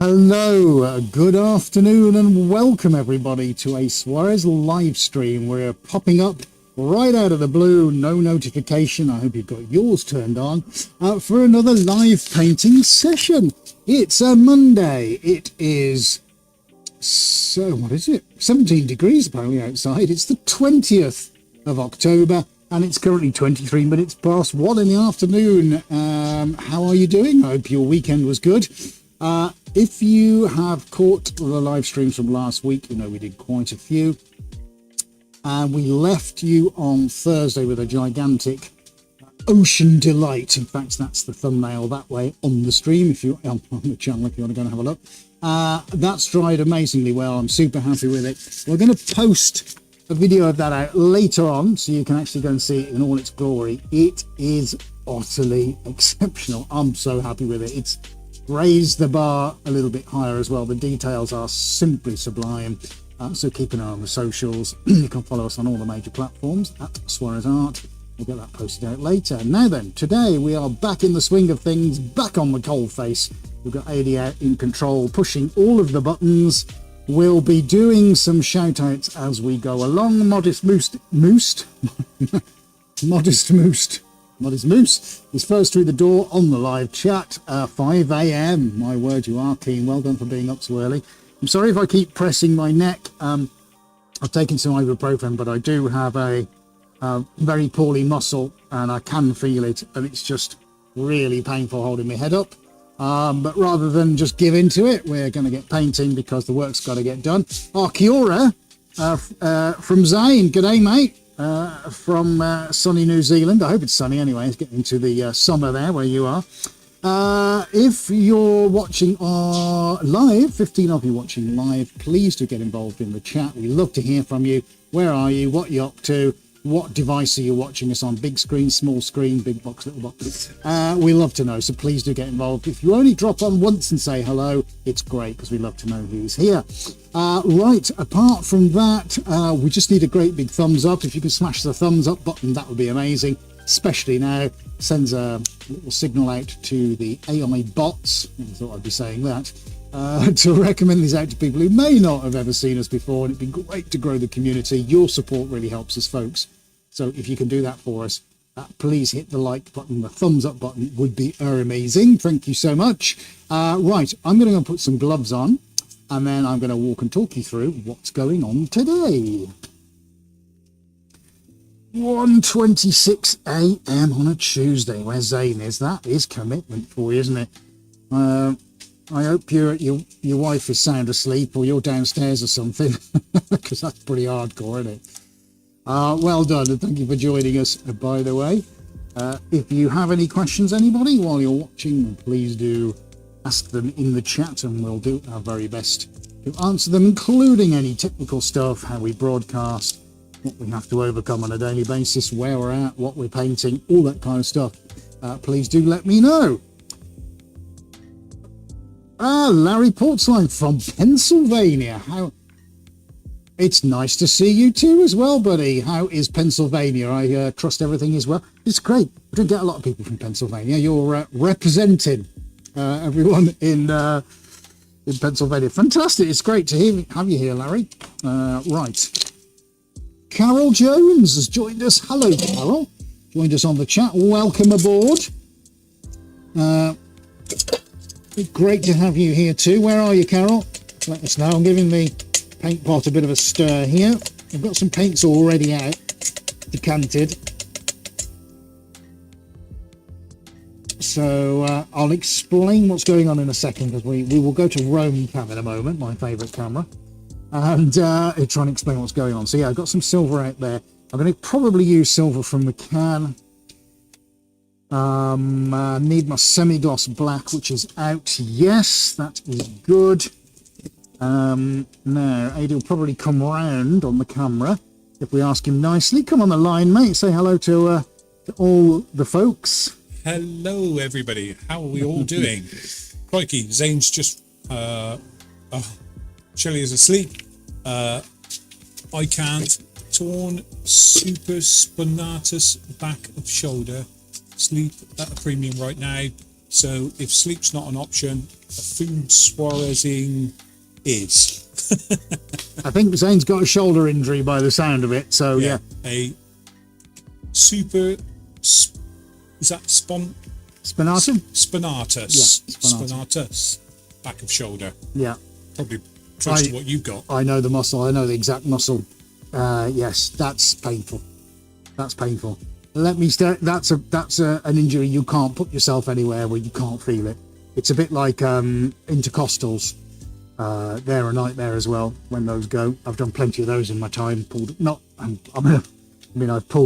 Hello, good afternoon, and welcome everybody to a Suarez live stream. We're popping up right out of the blue, no notification. I hope you've got yours turned on for another live painting session. It's a Monday. It is, so what is it? 17 degrees apparently outside. It's the 20th of October. And it's currently 23 minutes past 1 in the afternoon. How are you doing? I hope your weekend was good. If you have caught the live streams from last week, you know we did quite a few. And we left you on Thursday with a gigantic ocean delight. In fact, that's the thumbnail that way on the stream, if you on the channel, if you want to go and have a look. That's dried amazingly well. I'm super happy with it. We're going to post a video of that out later on so you can actually go and see it in all its glory. It is utterly exceptional. I'm so happy with it. It's raised the bar a little bit higher as well. The details are simply sublime. So keep an eye on the socials. You can follow us on all the major platforms at Suarez Art. We'll get that posted out later. Now then, today we are back in the swing of things, back on the coal face. We've got AD out in control, pushing all of the buttons. We'll be doing some shout outs as we go along. Modest Moose is first through the door on the live chat. 5 a.m. My word, you are keen. Well done for being up so early. I'm sorry if I keep pressing my neck. I've taken some ibuprofen, but I do have a very poorly muscle and I can feel it, and it's just really painful holding my head up. But rather than just give into it, we're going to get painting because the work's got to get done. Kia ora from Zane. G'day, mate. From sunny New Zealand. I hope it's sunny anyway. It's getting into the summer there where you are. If you're watching live, 15 of you watching live, please do get involved in the chat. We love to hear from you. Where are you? What are you up to? What device are you watching us on? Big screen, small screen, big box, little box? We love to know, so please do get involved. If you only drop on once and say hello, it's great because we love to know who's here. Right, apart from that, we just need a great big thumbs up. If you can smash the thumbs up button, that would be amazing, especially now. Sends a little signal out to the AI bots, I thought I'd be saying that, to recommend these out to people who may not have ever seen us before, and it'd be great to grow the community. Your support really helps us, folks. So if you can do that for us, please hit the like button. The thumbs up button would be amazing. Thank you so much. Right, I'm going to go and put some gloves on, and then I'm going to walk and talk you through what's going on today. 1:26 a.m. on a Tuesday. Where Zane is, that is commitment for you, isn't it? I hope your wife is sound asleep or you're downstairs or something, because that's pretty hardcore, isn't it? Well done, and thank you for joining us, by the way. If you have any questions, anybody, while you're watching, please do ask them in the chat, and we'll do our very best to answer them, including any technical stuff, how we broadcast, what we have to overcome on a daily basis, where we're at, what we're painting, all that kind of stuff. Please do let me know. Larry Portsline from Pennsylvania. It's nice to see you too as well, buddy. How is Pennsylvania? I trust everything is well. It's great. We don't get a lot of people from Pennsylvania. You're representing everyone in Pennsylvania. Fantastic. It's great to have you here, Larry. Right. Carol Jones has joined us. Hello, Carol. Joined us on the chat. Welcome aboard. Great to have you here too. Where are you, Carol? Let us know. I'm giving the paint pot a bit of a stir here. I've got some paints already out, decanted. So I'll explain what's going on in a second, because we will go to Rome Cam in a moment, my favourite camera, and try and explain what's going on. So yeah, I've got some silver out there. I'm going to probably use silver from the can. Need my semi-gloss black, which is out. Yes, that is good. Now, Adi will probably come round on the camera if we ask him nicely. Come on the line, mate. Say hello to all the folks. Hello, everybody. How are we all doing? Crikey, Zane's just... Shelley is asleep. I can't. Torn supraspinatus back of shoulder. Sleep at a premium right now. So if sleep's not an option, a food Suarezing is. I think Zane's got a shoulder injury by the sound of it. So yeah. A super, is that Spinatum? Spinatus. Yeah, Spinatus. Back of shoulder. Yeah. Probably close to what you've got. I know the muscle. I know the exact muscle. Yes, that's painful. That's painful. Let me start. That's an injury you can't put yourself anywhere where you can't feel it. It's a bit like intercostals. They're a nightmare as well when those go. I've done plenty of those in my time. I've pulled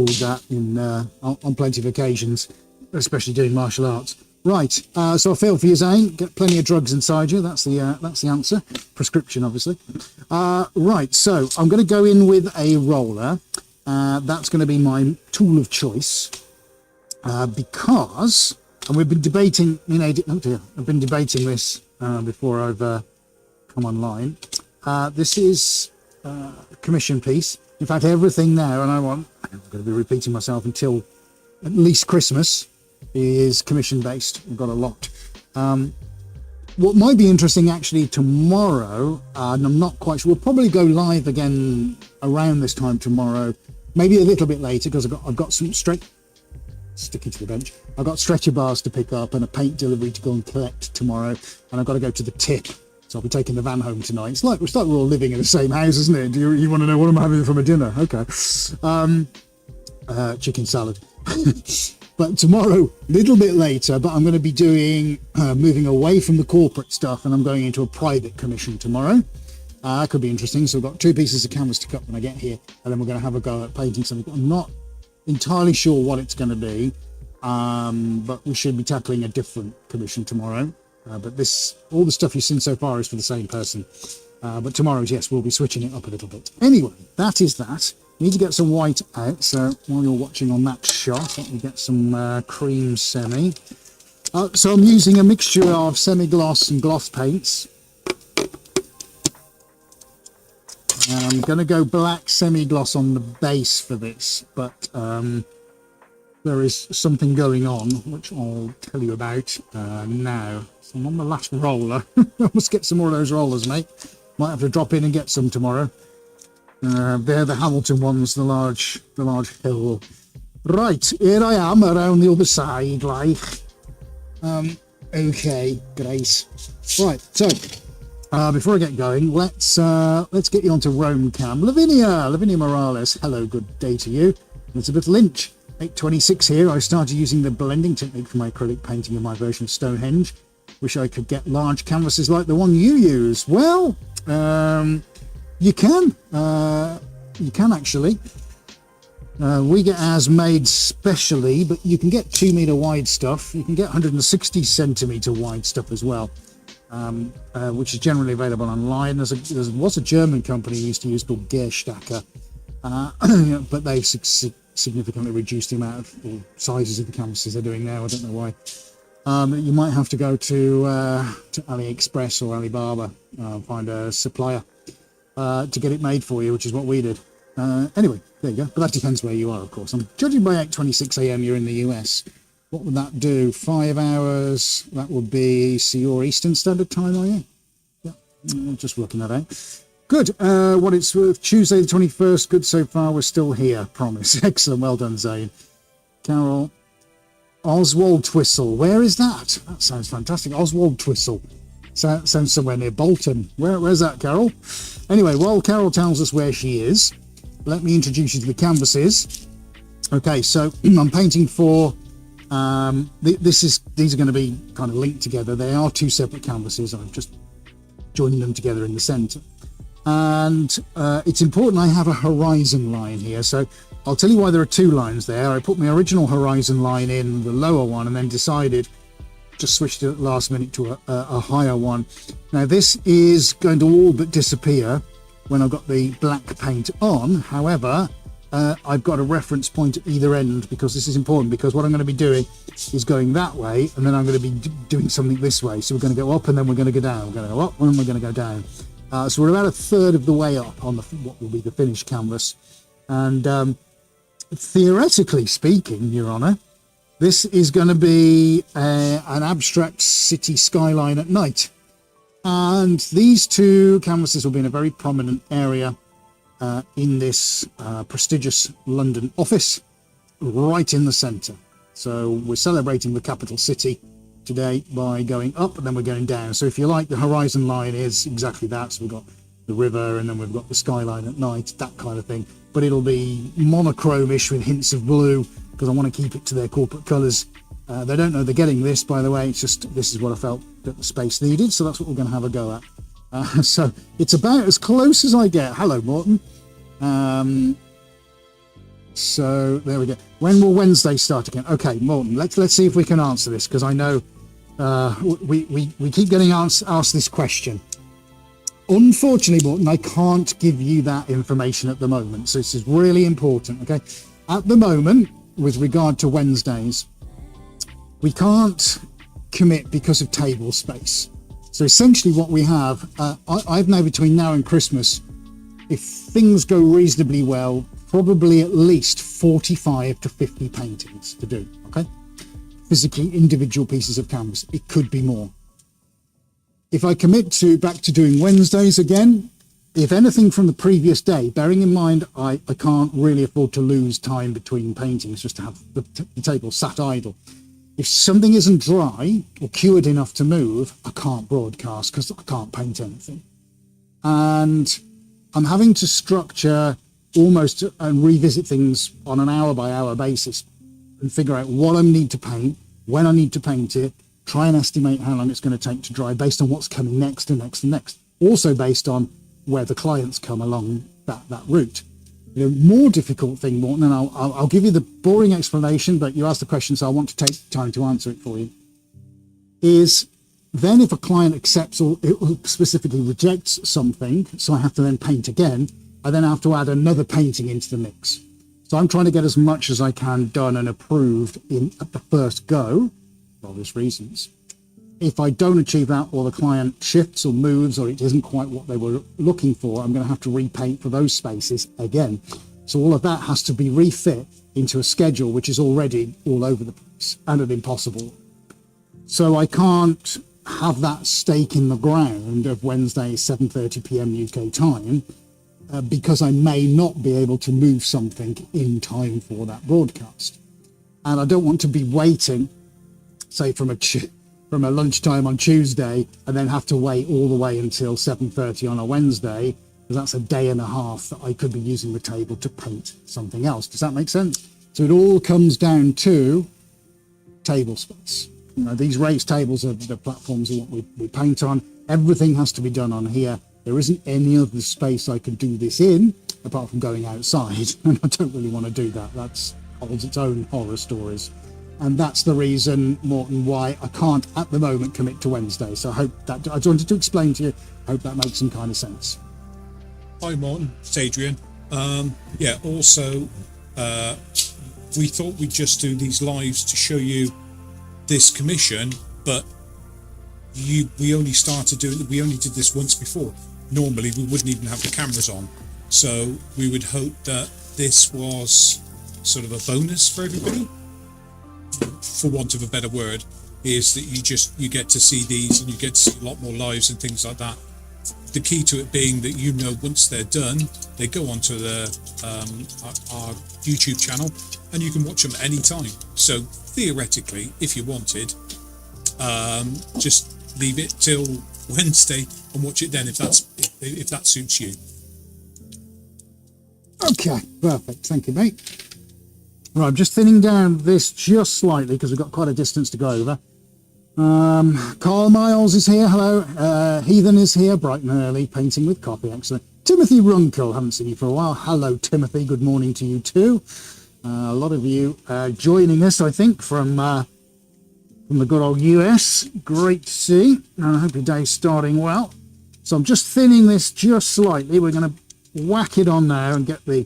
that on plenty of occasions, especially doing martial arts. Right. So I feel for you, Zane. Get plenty of drugs inside you. That's the answer. Prescription, obviously. Right. So I'm going to go in with a roller. That's going to be my tool of choice because, and we've been debating. I've been debating this before I've come online. This is a commission piece. In fact, everything there, and I'm going to be repeating myself until at least Christmas, is commission based. We've got a lot. What might be interesting actually tomorrow, and I'm not quite sure, we'll probably go live again around this time tomorrow, maybe a little bit later, because I've got some sticking to the bench. I've got stretcher bars to pick up and a paint delivery to go and collect tomorrow, and I've got to go to the tip. So I'll be taking the van home tonight. It's like we're all living in the same house, isn't it? Do you want to know what I'm having for my dinner? Okay. Chicken salad. But tomorrow, a little bit later, but I'm going to be doing, moving away from the corporate stuff, and I'm going into a private commission tomorrow. That could be interesting. So I've got 2 pieces of canvas to cut when I get here, and then we're going to have a go at painting something. I'm not entirely sure what it's going to be, but we should be tackling a different commission tomorrow. But all the stuff you've seen so far is for the same person. But tomorrow's, yes, we'll be switching it up a little bit. Anyway, that is that. Need to get some white out, so while you're watching on that shot, let me get some cream semi. So I'm using a mixture of semi-gloss and gloss paints. And I'm going to go black semi-gloss on the base for this, but there is something going on, which I'll tell you about now. So I'm on the last roller. I must get some more of those rollers, mate. Might have to drop in and get some tomorrow. They're the Hamilton ones, the large hill. Right, here I am around the other side, like. Okay, Grace. Right, so before I get going, let's get you onto Rome Cam. Lavinia Morales. Hello, good day to you. Elizabeth Lynch. 826 here. I started using the blending technique for my acrylic painting in my version of Stonehenge. Wish I could get large canvases like the one you use. Well, you can actually. We get ours made specially, but you can get 2 meter wide stuff. You can get 160 centimeter wide stuff as well, which is generally available online. There was a German company we used to use called Gerstacker, but they've significantly reduced the amount of sizes of the canvases they're doing now. I don't know why. You might have to go to AliExpress or Alibaba, find a supplier to get it made for you, which is what we did. Anyway, there you go. But that depends where you are, of course. I'm judging by 8:26 a.m. You're in the US. What would that do? 5 hours. That would be. So you're Eastern Standard Time, are you? Yeah. I'm just working that out. Good. What it's worth. Tuesday the 21st. Good so far. We're still here. Promise. Excellent. Well done, Zane. Carol. Oswald Twistle. Where is that? That sounds fantastic. Oswald Twistle. Sounds somewhere near Bolton. Where's that, Carol? Anyway, while Carol tells us where she is, let me introduce you to the canvases. Okay, so I'm painting for. These are going to be kind of linked together. They are 2 separate canvases. I'm just joining them together in the centre. And it's important I have a horizon line here. So I'll tell you why there are 2 lines there. I put my original horizon line in, the lower one, and then decided, just switched it at the last minute to a higher one. Now this is going to all but disappear when I've got the black paint on. However, I've got a reference point at either end, because this is important, because what I'm going to be doing is going that way, and then I'm going to be doing something this way. So we're going to go up, and then we're going to go down. We're going to go up, and then we're going to go down. So we're about a third of the way up on what will be the finished canvas. And theoretically speaking, Your Honour, This is going to be an abstract city skyline at night. And these two canvases will be in a very prominent area in this prestigious London office, right in the centre. So we're celebrating the capital city today by going up, and then we're going down. So if you like, the horizon line is exactly that. So we've got the river, and then we've got the skyline at night, that kind of thing. But it'll be monochrome-ish with hints of blue, because I want to keep it to their corporate colours. They don't know they're getting this, by the way. It's just, this is what I felt that the space needed, so that's what we're going to have a go at. So it's about as close as I get. Hello, Morton. So there we go. When will Wednesday start again? Okay, Morton, let's see if we can answer this, because I know we keep getting asked this question. Unfortunately, Morton, I can't give you that information at the moment. So this is really important, okay? At the moment, with regard to Wednesdays, we can't commit because of table space. So essentially what we have, I've now, between now and Christmas, if things go reasonably well, probably at least 45 to 50 paintings to do, okay? Physically individual pieces of canvas. It could be more. If I commit back to doing Wednesdays again, if anything from the previous day, bearing in mind I can't really afford to lose time between paintings just to have the table sat idle. If something isn't dry or cured enough to move, I can't broadcast because I can't paint anything. And I'm having to structure almost and revisit things on an hour by hour basis and figure out what I need to paint, when I need to paint it, try and estimate how long it's going to take to dry based on what's coming next and next and next. Also based on where the clients come along that route. The more difficult thing, Morton, and I'll give you the boring explanation, but you asked the question, so I want to take time to answer it for you, is then if a client accepts or specifically rejects something, so I have to then paint again, I then have to add another painting into the mix. So I'm trying to get as much as I can done and approved at the first go, for obvious reasons. If I don't achieve that, or the client shifts or moves, or it isn't quite what they were looking for, I'm going to have to repaint for those spaces again. So all of that has to be refit into a schedule which is already all over the place and an impossible. So I can't have that stake in the ground of Wednesday 7:30 p.m. UK time because I may not be able to move something in time for that broadcast. And I don't want to be waiting, say from a lunchtime on Tuesday, and then have to wait all the way until 7:30 on a Wednesday, because that's a day and a half that I could be using the table to paint something else. Does that make sense? So it all comes down to table space. You know, these raised tables are the platforms of what we paint on. Everything has to be done on here. There isn't any other space I could do this in, apart from going outside, and I don't really want to do that. That holds its own horror stories. And that's the reason, Morton, why I can't at the moment commit to Wednesday. So I hope that, I just wanted to explain to you, I hope that makes some kind of sense. Hi, Morton. It's Adrian. Also, we thought we'd just do these lives to show you this commission, but we only did this once before. Normally, we wouldn't even have the cameras on. So we would hope that this was sort of a bonus for everybody, for want of a better word, is that you get to see these and you get to see a lot more lives and things like that. The key to it being that, you know, once they're done, they go onto our YouTube channel and you can watch them anytime. So theoretically, if you wanted, just leave it till Wednesday and watch it then, if that suits you. Okay, perfect. Thank you, mate. Right, I'm just thinning down this just slightly because we've got quite a distance to go over. Carl Miles is here. Hello. Heathen is here, bright and early, painting with coffee. Excellent. Timothy Runkle, haven't seen you for a while. Hello, Timothy. Good morning to you too. A lot of you joining us, I think, from the good old US. Great to see. And I hope your day's starting well. So I'm just thinning this just slightly. We're going to whack it on now and get the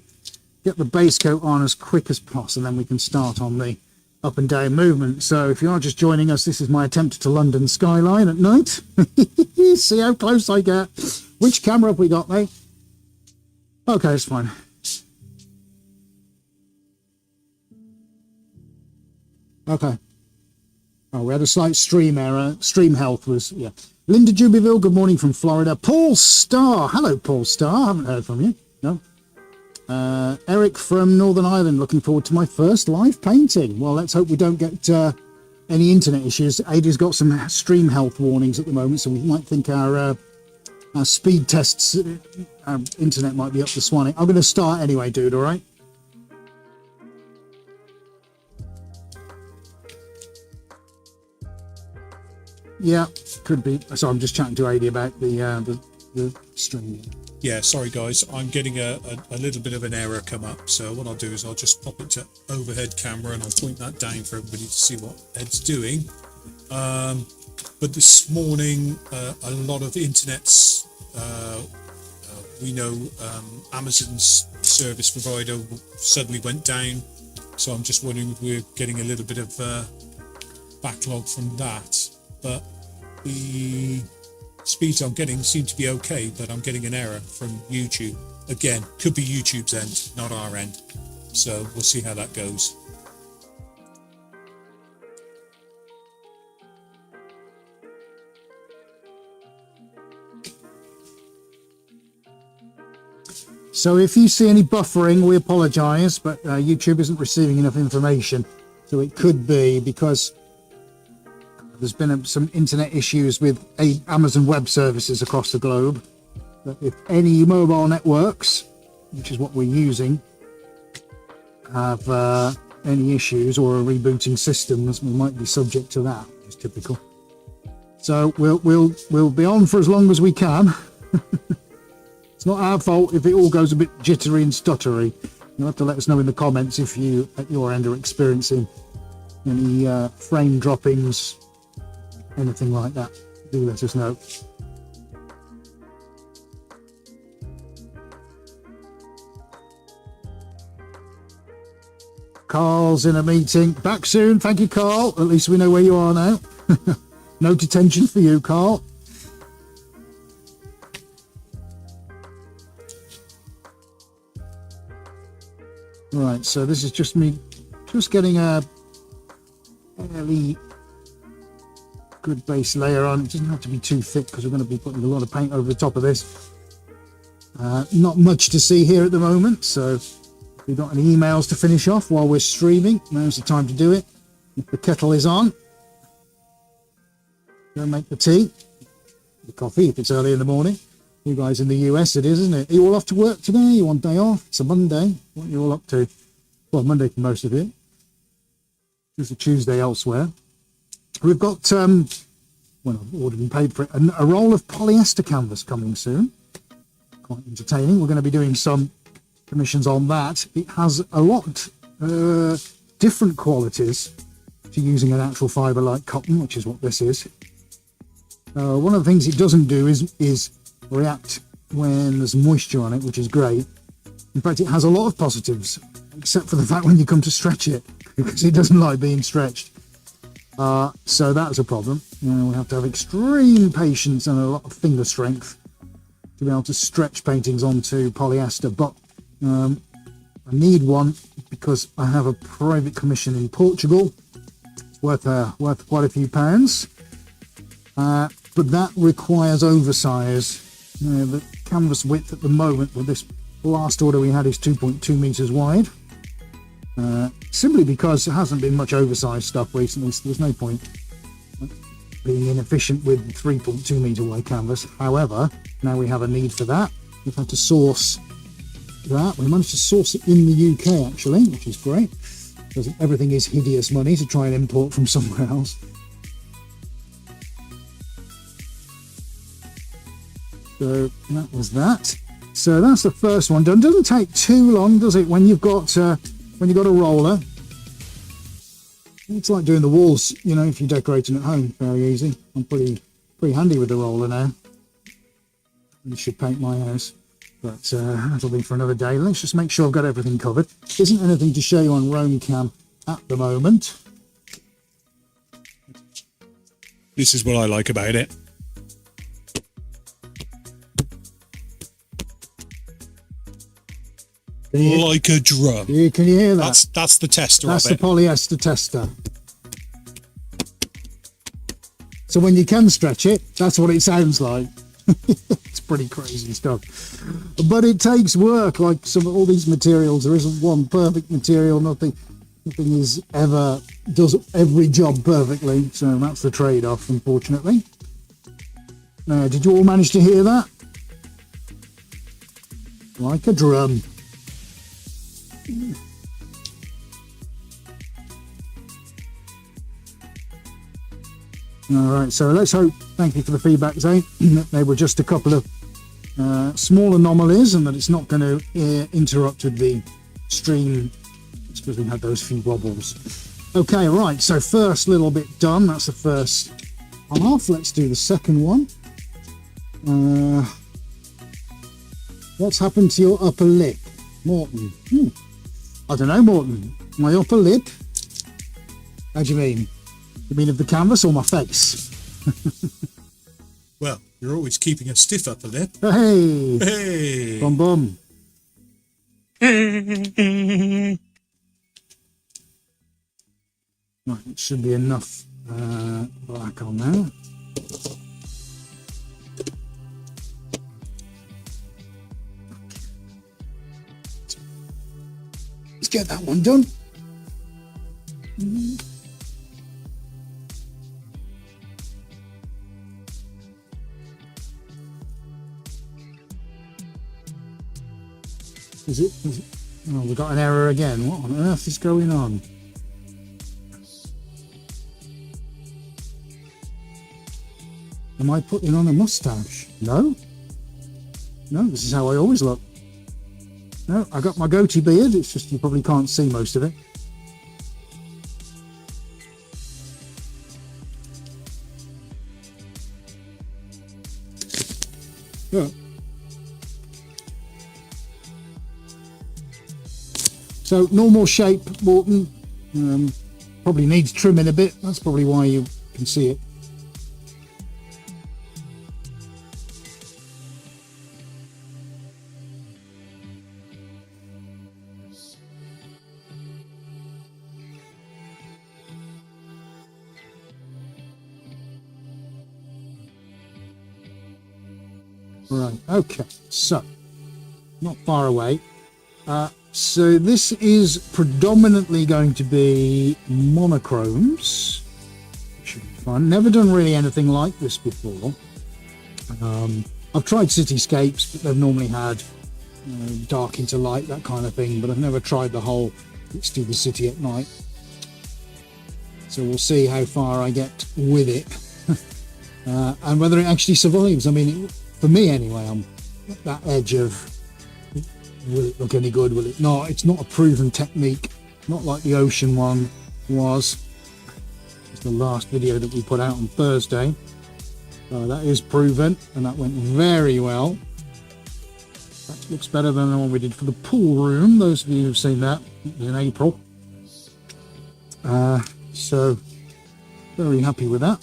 base coat on as quick as possible, and then we can start on the up and down movement. So if you are just joining us, this is my attempt to London skyline at night. See how close I get. Which camera have we got, mate? Okay, it's fine. Okay. Oh, we had a slight stream error. Stream health was, yeah. Linda Jubyville, good morning from Florida. Paul Starr. Hello, Paul Starr. Haven't heard from you. No. Eric from Northern Ireland, looking forward to my first live painting. Well, let's hope we don't get any internet issues. Ada's got some stream health warnings at the moment, so we might think our speed tests, our internet might be up to swanning. I'm going to start anyway, dude, all right? Yeah, could be. So I'm just chatting to Ada about the stream. Yeah, sorry guys, I'm getting a little bit of an error come up. So what I'll do is I'll just pop it to overhead camera and I'll point that down for everybody to see what Ed's doing. But this morning, a lot of internets, we know Amazon's service provider suddenly went down. So I'm just wondering if we're getting a little bit of backlog from that. But the speeds I'm getting seem to be okay, but I'm getting an error from YouTube. Again, could be YouTube's end, not our end. So we'll see how that goes. So if you see any buffering, we apologize, but YouTube isn't receiving enough information. So it could be because there's been some internet issues with Amazon Web Services across the globe. But if any mobile networks, which is what we're using, have any issues or are rebooting systems, we might be subject to that. It's typical. So we'll be on for as long as we can. It's not our fault if it all goes a bit jittery and stuttery. You'll have to let us know in the comments if you at your end are experiencing any frame droppings, anything like that. Do let us know. Carl's in a meeting. Back soon. Thank you, Carl. At least we know where you are now. No detention for you, Carl. Right, so this is just me just getting a fairly good base layer on. It doesn't have to be too thick because we're going to be putting a lot of paint over the top of this. Not much to see here at the moment, so if we've got any emails to finish off while we're streaming, now's the time to do it. If the kettle is on, go make the tea, the coffee if it's early in the morning. You guys in the US it is, isn't it? Are you all off to work today? You on day off? It's a Monday. What are you all up to? Well, Monday for most of it. It's a Tuesday elsewhere. We've got, well, I've ordered and paid for it, a roll of polyester canvas coming soon. Quite entertaining. We're going to be doing some commissions on that. It has a lot different qualities to using an actual fibre like cotton, which is what this is. One of the things it doesn't do is react when there's moisture on it, which is great. In fact, it has a lot of positives, except for the fact when you come to stretch it, because it doesn't like being stretched. So that's a problem. We have to have extreme patience and a lot of finger strength to be able to stretch paintings onto polyester. But I need one because I have a private commission in Portugal. It's worth quite a few pounds. But that requires oversize. The canvas width at the moment with this last order we had is 2.2 meters wide. Simply because there hasn't been much oversized stuff recently, so there's no point being inefficient with 3.2 meter wide canvas. However, now we have a need for that. We've had to source that. We managed to source it in the UK actually, which is great, because everything is hideous money to try and import from somewhere else. So that was that. So that's the first one done. Doesn't take too long, does it? When you've got a roller, it's like doing the walls. You know, if you're decorating at home, very easy. I'm pretty handy with the roller now. I should paint my house, but that'll be for another day. Let's just make sure I've got everything covered. Isn't anything to show you on Roam Cam at the moment. This is what I like about it. Like a drum. Can you hear that? That's the tester That's of it. the polyester tester. So when you can stretch it, that's what it sounds like. It's pretty crazy stuff. But it takes work, like all these materials. There isn't one perfect material. Nothing does every job perfectly. So that's the trade-off, unfortunately. Did you all manage to hear that? Like a drum. All right, so let's hope, thank you for the feedback, Zane, that they were just a couple of small anomalies and that it's not going to interrupt with the stream. It's because we had those few wobbles. Okay, right, so first little bit done. That's the first half. Let's do the second one. What's happened to your upper lip, Morton? I don't know, Morton. My upper lip? How do you mean? You mean of the canvas or my face? Well, you're always keeping a stiff upper lip. Hey! Hey! Bum bum. Right, it should be enough black on there. Let's get that one done. Is it? Oh, we've got an error again. What on earth is going on? Am I putting on a mustache? No. No, this is how I always look. No, I got my goatee beard. It's just you probably can't see most of it. Yeah. So normal shape, Morton. Probably needs trimming a bit. That's probably why you can see it. Right, okay, so not far away. So this is predominantly going to be monochromes. Should be fun. Never done really anything like this before. I've tried cityscapes, but they've normally had dark into light, that kind of thing, but I've never tried the whole let's do the city at night. So we'll see how far I get with it and whether it actually survives. I mean, for me anyway, I'm at that edge of will it look any good, will it not? It's not a proven technique, not like the ocean one was. It's the last video that we put out on Thursday. So that is proven and that went very well. That looks better than the one we did for the pool room, those of you who've seen that. It was in April. So very happy with that.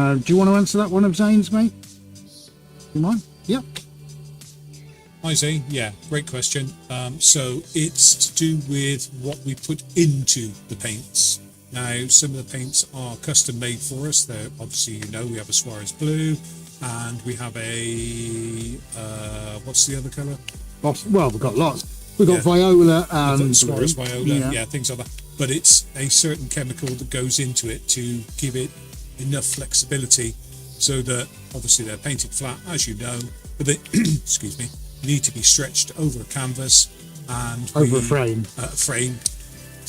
Do you want to answer that one of Zane's, mate? You mind? Yeah. Hi Zane, yeah, great question. So it's to do with what we put into the paints. Now, some of the paints are custom made for us. They're obviously, you know, we have a Suarez blue and we have a, what's the other colour? Well, we've got lots. We've got viola and Suarez viola, yeah, things like that. But it's a certain chemical that goes into it to give it enough flexibility so that obviously they're painted flat, as you know, but they, excuse me, need to be stretched over a canvas and over a frame.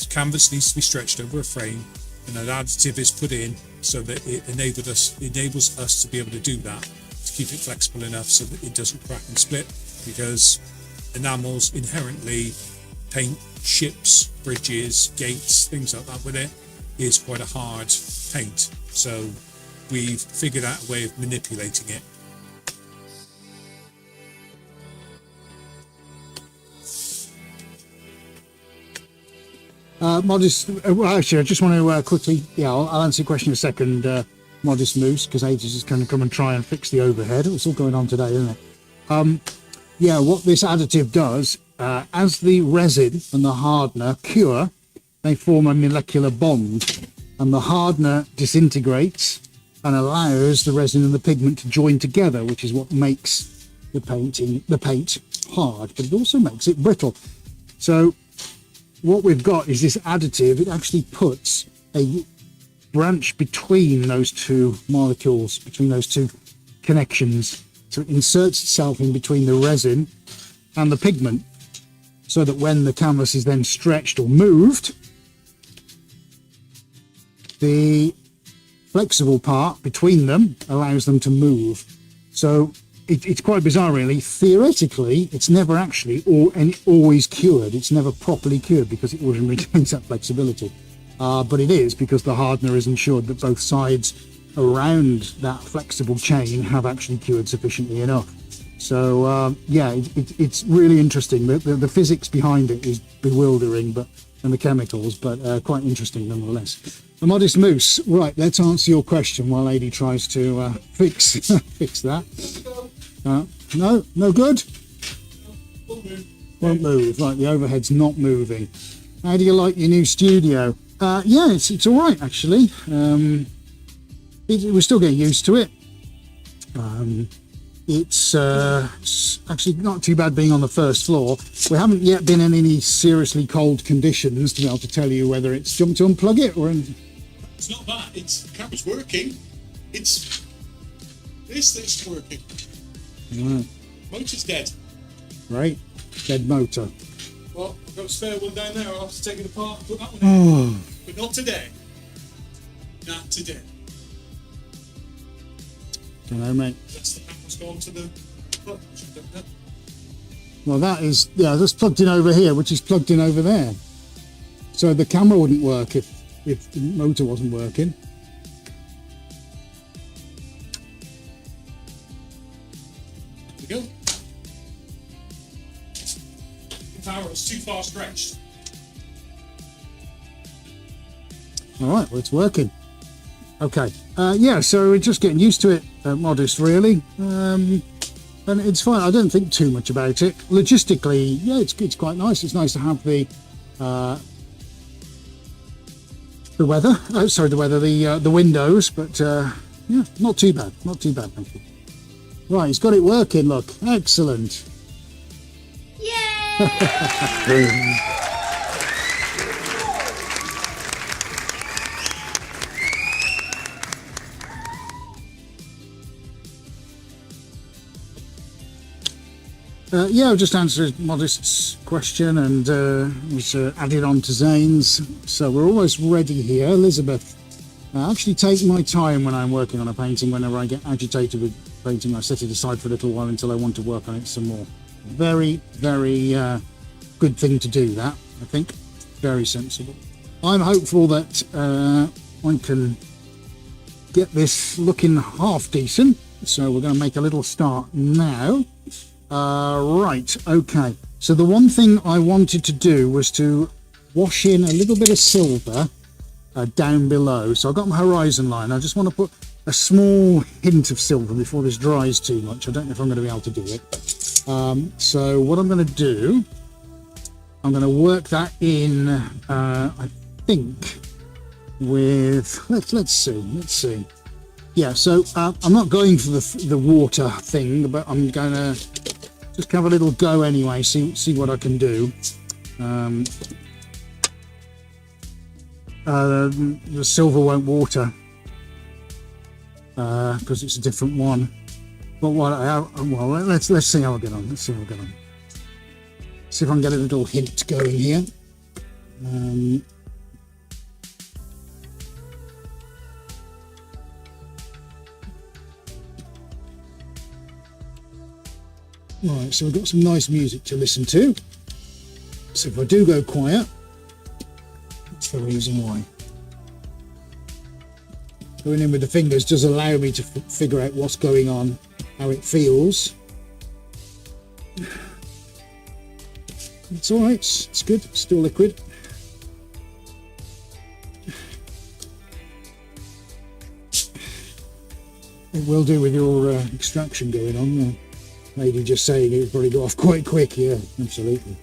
Canvas needs to be stretched over a frame, and an additive is put in so that it enables us to be able to do that, to keep it flexible enough so that it doesn't crack and split, because enamels inherently paint ships, bridges, gates, things like that with it is quite a hard paint. So we've figured out a way of manipulating it. Modest. Well, actually, I just want to quickly. Yeah, I'll answer your question in a second, Modest Moose, because Ages is going to come and try and fix the overhead. It's all going on today, isn't it? Yeah, what this additive does, as the resin and the hardener cure, they form a molecular bond, and the hardener disintegrates and allows the resin and the pigment to join together, which is what makes the paint hard, but it also makes it brittle. So what we've got is this additive. It actually puts a branch between those two molecules, between those two connections. So it inserts itself in between the resin and the pigment, so that when the canvas is then stretched or moved, the flexible part between them allows them to move. So it's quite bizarre, really. Theoretically, it's never actually always cured. It's never properly cured because it always retains that flexibility. But it is, because the hardener is ensured that both sides around that flexible chain have actually cured sufficiently enough. So yeah, it's really interesting. The physics behind it is bewildering, and the chemicals, but quite interesting nonetheless. The Modest Moose. Right, let's answer your question while Lady tries to fix that. No good? Won't move. Right, the overhead's not moving. How do you like your new studio? Yeah, it's all right, actually. We're still getting used to it. It's actually not too bad being on the first floor. We haven't yet been in any seriously cold conditions to be able to tell you whether it's jumped to unplug it or... It's not that. The camera's working. It's this that's working. Right. Motor's dead. Right. Dead motor. Well, I've got a spare one down there. I'll have to take it apart and put that one in. But not today. Not today. Don't know, mate. That's the camera's gone to the plug. Well, that's plugged in over here, which is plugged in over there. So the camera wouldn't work if the motor wasn't working. There we go. The power is too far stretched. All right, well, it's working. Okay. Yeah, so we're just getting used to it, Modest, really. And it's fine. I don't think too much about it. Logistically, yeah, it's quite nice. It's nice to have the windows, but yeah, not too bad. Not too bad, thank you. Right, he's got it working, look. Excellent. Yay! Yeah, I've just answered Modest's question and was added on to Zane's. So we're almost ready here. Elizabeth, I actually take my time when I'm working on a painting. Whenever I get agitated with painting, I set it aside for a little while until I want to work on it some more. Very, very good thing to do, that, I think. Very sensible. I'm hopeful that I can get this looking half decent. So we're going to make a little start now. Right, okay. So the one thing I wanted to do was to wash in a little bit of silver down below. So I've got my horizon line. I just want to put a small hint of silver before this dries too much. I don't know if I'm going to be able to do it. So what I'm going to do, I'm going to work that in, I think, with, let's see. Yeah, so I'm not going for the water thing, but I'm going to just have a little go anyway, see what I can do. The silver won't water because it's a different one. But let's see how I get on. See if I can get a little hint going here. Right, so we've got some nice music to listen to. So if I do go quiet, that's the reason why. Going in with the fingers does allow me to figure out what's going on, how it feels. It's all right, it's good, it's still liquid. It will do with your extraction going on. Lady just saying it probably go off quite quick. Yeah, absolutely.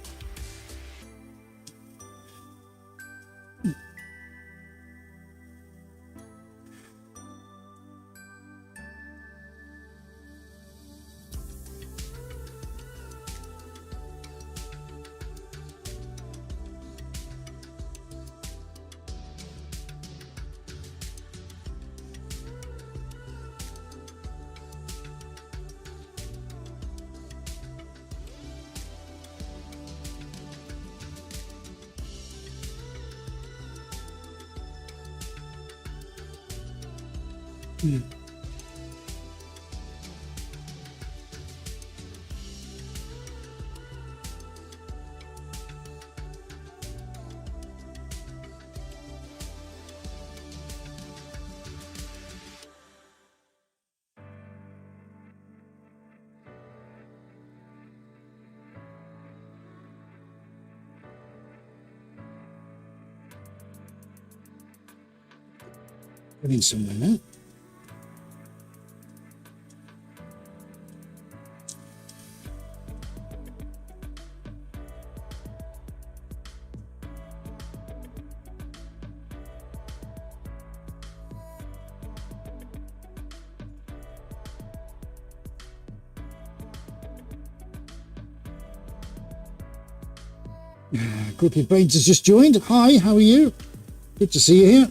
Getting somewhere now. Cookie Paint has just joined. Hi, how are you? Good to see you here.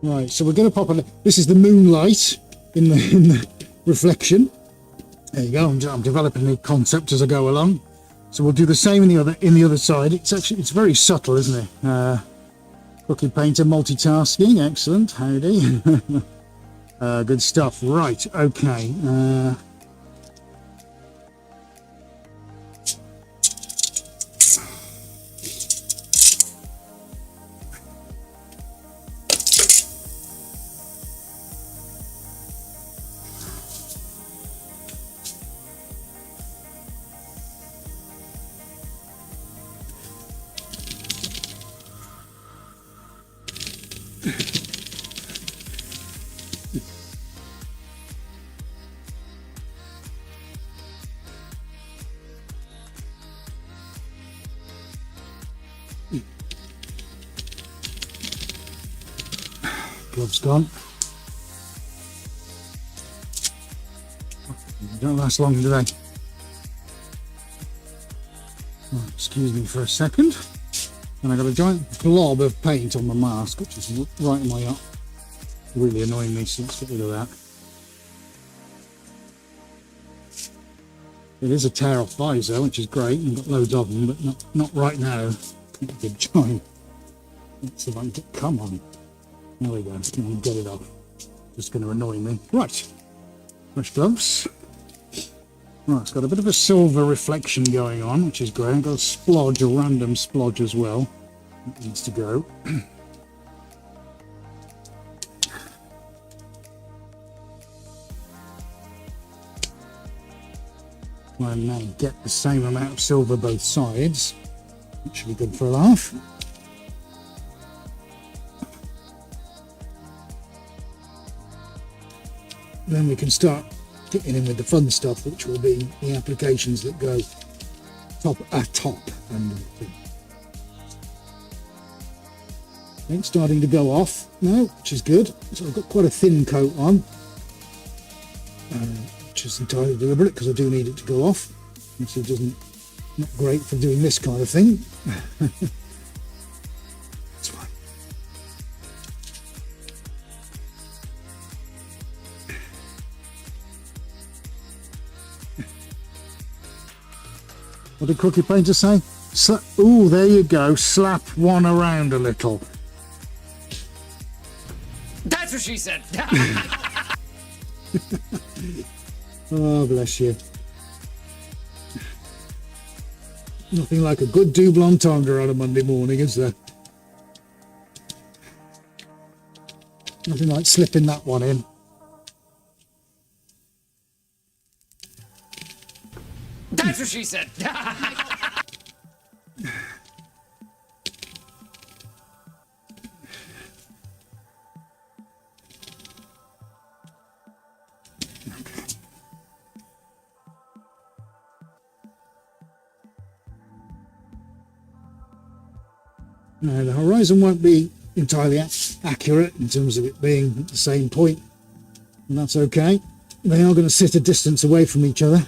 Right, so we're going to pop on. This is the moonlight in the reflection. There you go. I'm developing the concept as I go along. So we'll do the same in the other side. It's very subtle, isn't it? Cookie Painter multitasking, excellent. Howdy. Good stuff. Right, okay. Gloves gone. Don't last long, do they? Oh, excuse me for a second. And I got a giant glob of paint on my mask, which is right in my eye. Really annoying me, so let's get rid of that. It is a tear off visor, which is great. I've got loads of them, but not right now. Good join. Let's see if I can get, come on. There we go. Get it off. Just going to annoy me. Right. Fresh gloves. Right, it's got a bit of a silver reflection going on, which is great. I've got a splodge, a random splodge as well. It needs to go. And now get the same amount of silver both sides. That should be good for a laugh. then we can start getting in with the fun stuff, which will be the applications that go top and it's starting to go off now, which is good. So I've got quite a thin coat on, which is entirely deliberate because I do need it to go off. So it doesn't, not great for doing this kind of thing. That's fine. What did Cookie Painter say? Oh, there you go. Slap one around a little. That's what she said. Oh, bless you. Nothing like a good double entendre on a Monday morning, is there? Nothing like slipping that one in. That's what she said. Now, the horizon won't be entirely accurate in terms of it being at the same point, and that's okay. They are going to sit a distance away from each other.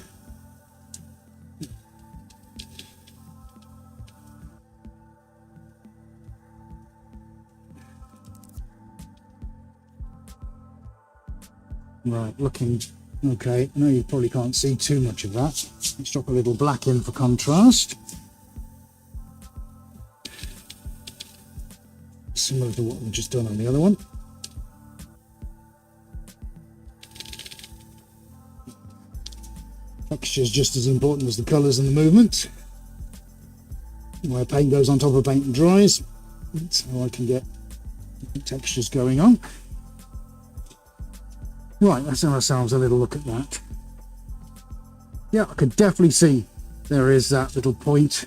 Right, looking okay. I know you probably can't see too much of that. Let's drop a little black in for contrast. Similar to what we've just done on the other one. Texture is just as important as the colours and the movement. Where paint goes on top of paint and dries, that's how I can get textures going on. Right, let's have ourselves a little look at that. Yeah, I could definitely see there is that little point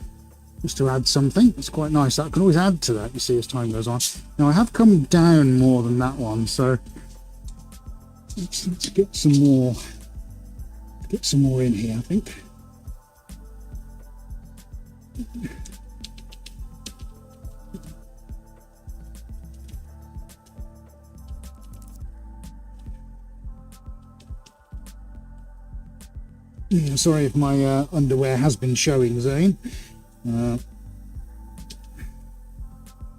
just to add something. It's quite nice. I can always add to that, you see, as time goes on. Now I have come down more than that one, so let's get some more in here, I think. Sorry if my underwear has been showing, Zane.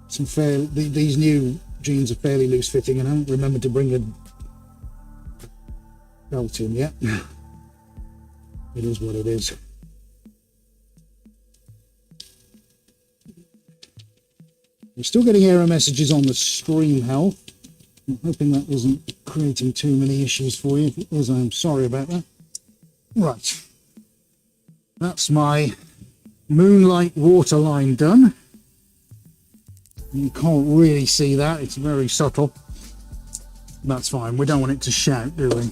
These new jeans are fairly loose fitting, and I haven't remembered to bring a belt in yet. It is what it is. We're still getting error messages on the stream health. I'm hoping that wasn't creating too many issues for you. If it was, I'm sorry about that. Right, that's my moonlight waterline done. You can't really see that, it's very subtle. That's fine, we don't want it to shout, do we?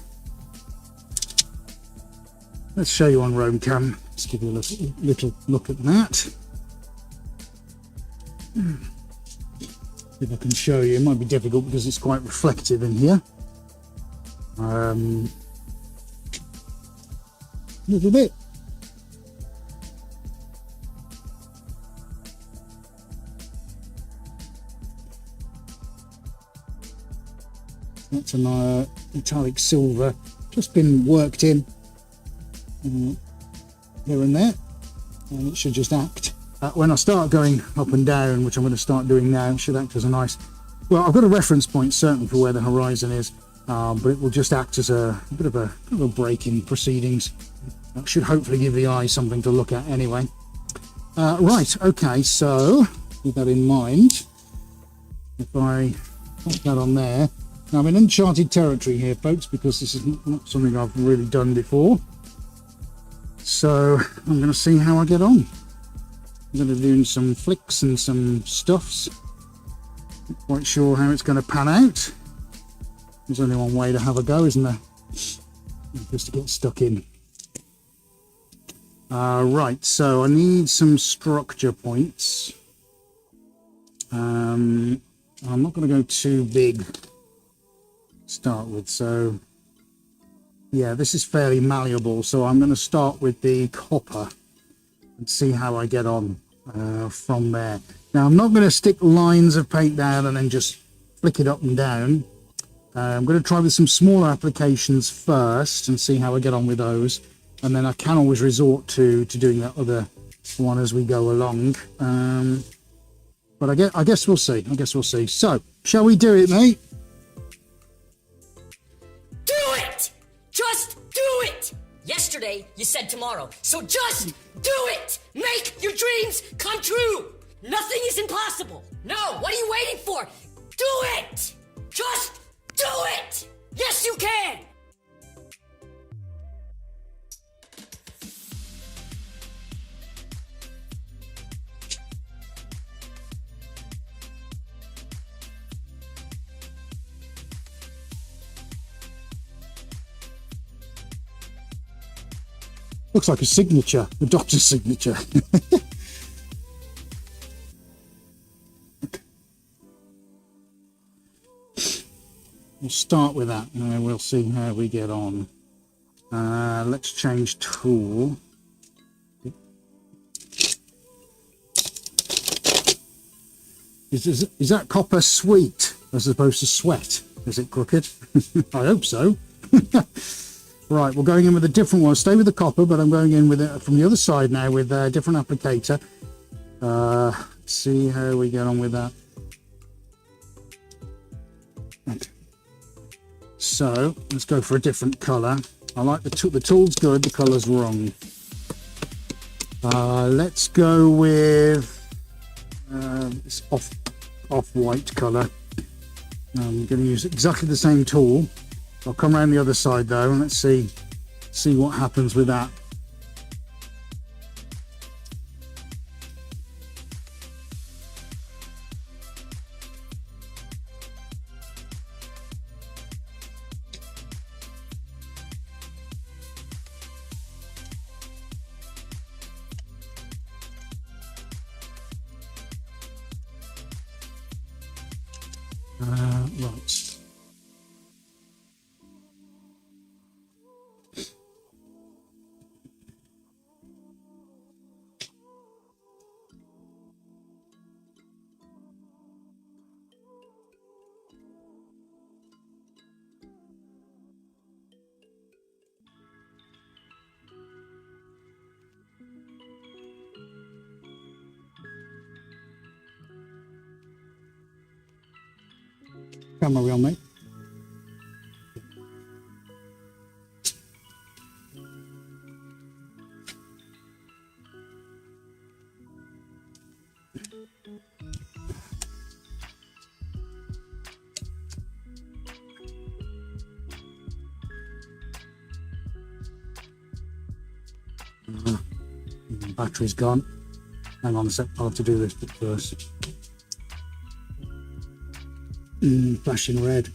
Let's show you on Roam Cam. Let's give you a little look at that. If I can show you, it might be difficult because it's quite reflective in here. A little bit. That's an metallic silver, just been worked in here and there, and it should just act. When I start going up and down, which I'm going to start doing now, it should act as a nice, well, I've got a reference point certainly for where the horizon is, but it will just act as a bit of a break in proceedings. That should hopefully give the eye something to look at anyway. Right, okay, so with that in mind, if I pop that on there. Now I'm in uncharted territory here, folks, because this is not something I've really done before. So I'm going to see how I get on. I'm going to be doing some flicks and some stuffs. Not quite sure how it's going to pan out. There's only one way to have a go, isn't there? Just to get stuck in. Right, so I need some structure points. I'm not going to go too big to start with, so Yeah, this is fairly malleable, so I'm going to start with the copper and see how I get on from there. Now, I'm not going to stick lines of paint down and then just flick it up and down. I'm going to try with some smaller applications first and see how I get on with those. And then I can always resort to doing that other one as we go along. But I guess we'll see. I guess we'll see. So, shall we do it, mate? Do it! Just do it! Yesterday, you said tomorrow. So just do it! Make your dreams come true! Nothing is impossible! No, what are you waiting for? Do it! Just do it! Yes, you can! Looks like a signature, a doctor's signature. We'll start with that and then we'll see how we get on. Let's change tool. Is that copper sweet as opposed to sweat? Is it crooked? I hope so. Right, we're going in with a different one. Stay with the copper, but I'm going in with it from the other side now with a different applicator. Let's see how we get on with that. Okay. So let's go for a different color. I like the tool's good, the color's wrong. Let's go with this off-white color. I'm going to use exactly the same tool. I'll come around the other side though, and let's see what happens with that. Right. Camera wheel, mate. Battery's gone. Hang on a sec, I'll have to do this bit first. Flashing red.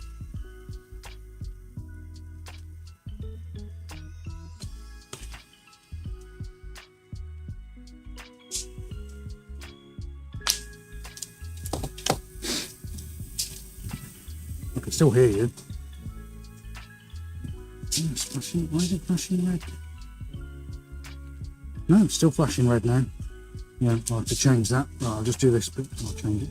I can still hear you. It's flashing. Why is it flashing red? No, it's still flashing red now. Yeah, I'll have to change that. Right, I'll just do this bit. I'll change it.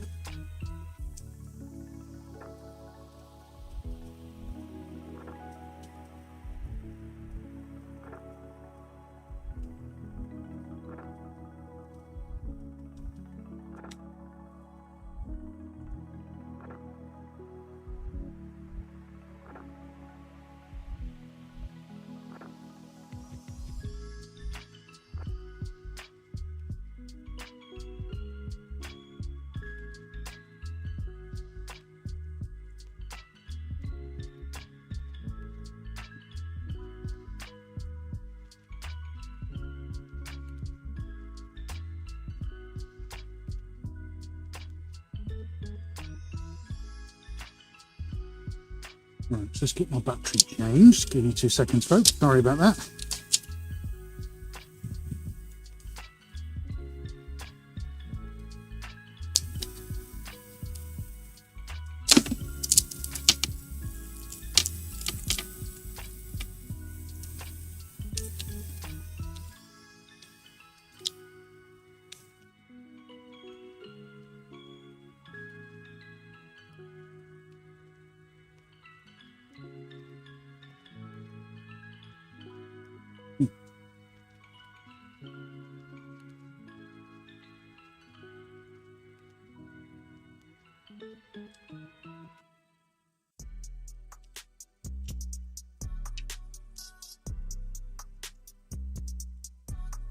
Right, just get my battery changed. Give me 2 seconds, folks. Sorry about that.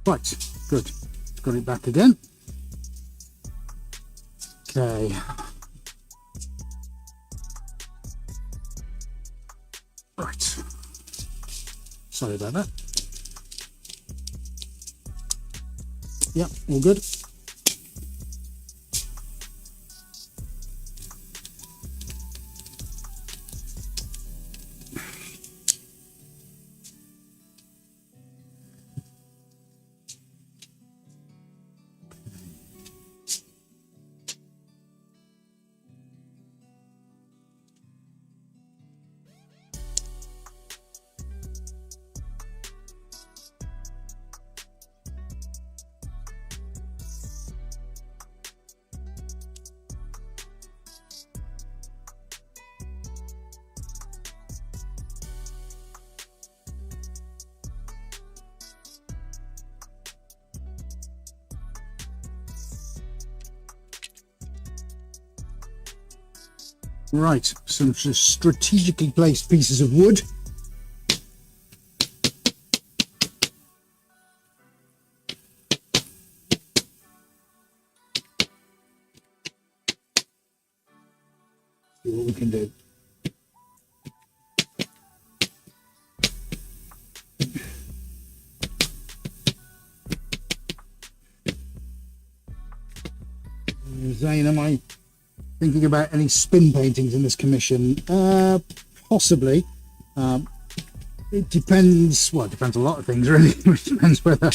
Right, good. Got it back again. Okay. Right. Sorry about that. Yep, all good. Right, some strategically placed pieces of wood. See what we can do. Zane, am I thinking about any spin paintings in this commission? Possibly. It depends. Well, it depends on a lot of things, really. It depends whether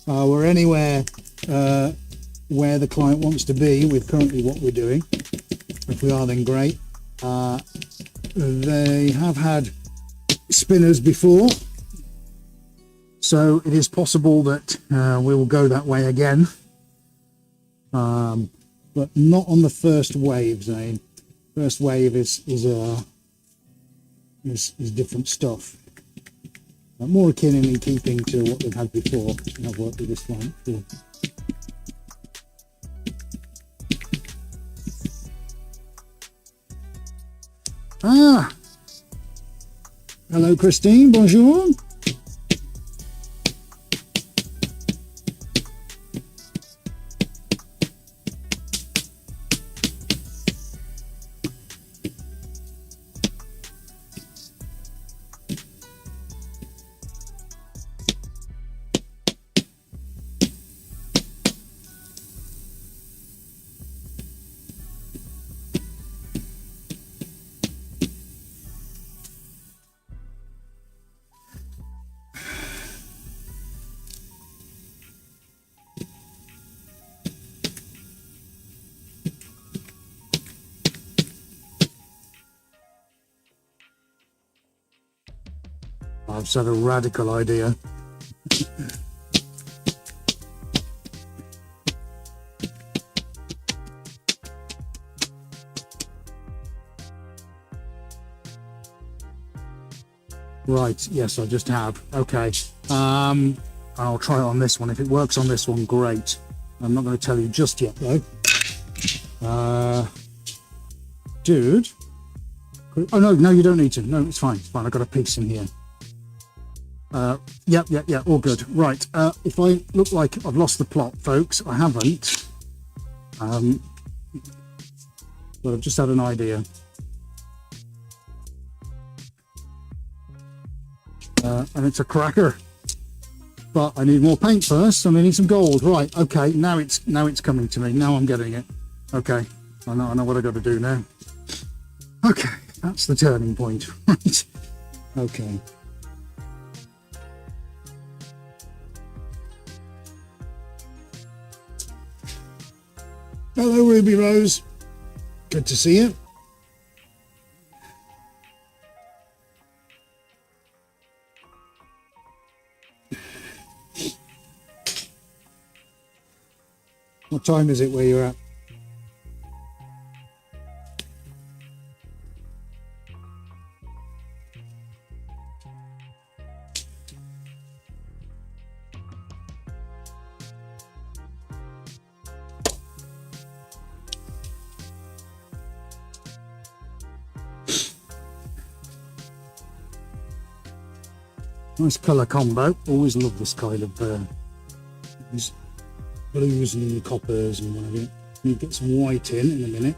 we're anywhere where the client wants to be with currently what we're doing. If we are, then great. They have had spinners before, so it is possible that we will go that way again. But not on the first wave, Zane. First wave is different stuff. More akin and in keeping to what we've had before. I've worked with this one before. Ah! Hello, Christine. Bonjour. I've just had a radical idea. Right, yes, I just have. Okay. I'll try it on this one. If it works on this one, great. I'm not going to tell you just yet, though. Dude. Oh, no, you don't need to. No, it's fine. It's fine. I've got a piece in here. Yeah, all good. Right. If I look like I've lost the plot, folks, I haven't. But I've just had an idea. And it's a cracker. But I need more paint first, and I need some gold. Right, okay, now it's coming to me. Now I'm getting it. Okay, I know what I got to do now. Okay, that's the turning point. Right. Okay. Hello, Ruby Rose. Good to see you. What time is it where you're at? Nice colour combo. Always love this kind of these blues and coppers and whatever. You get some white in a minute.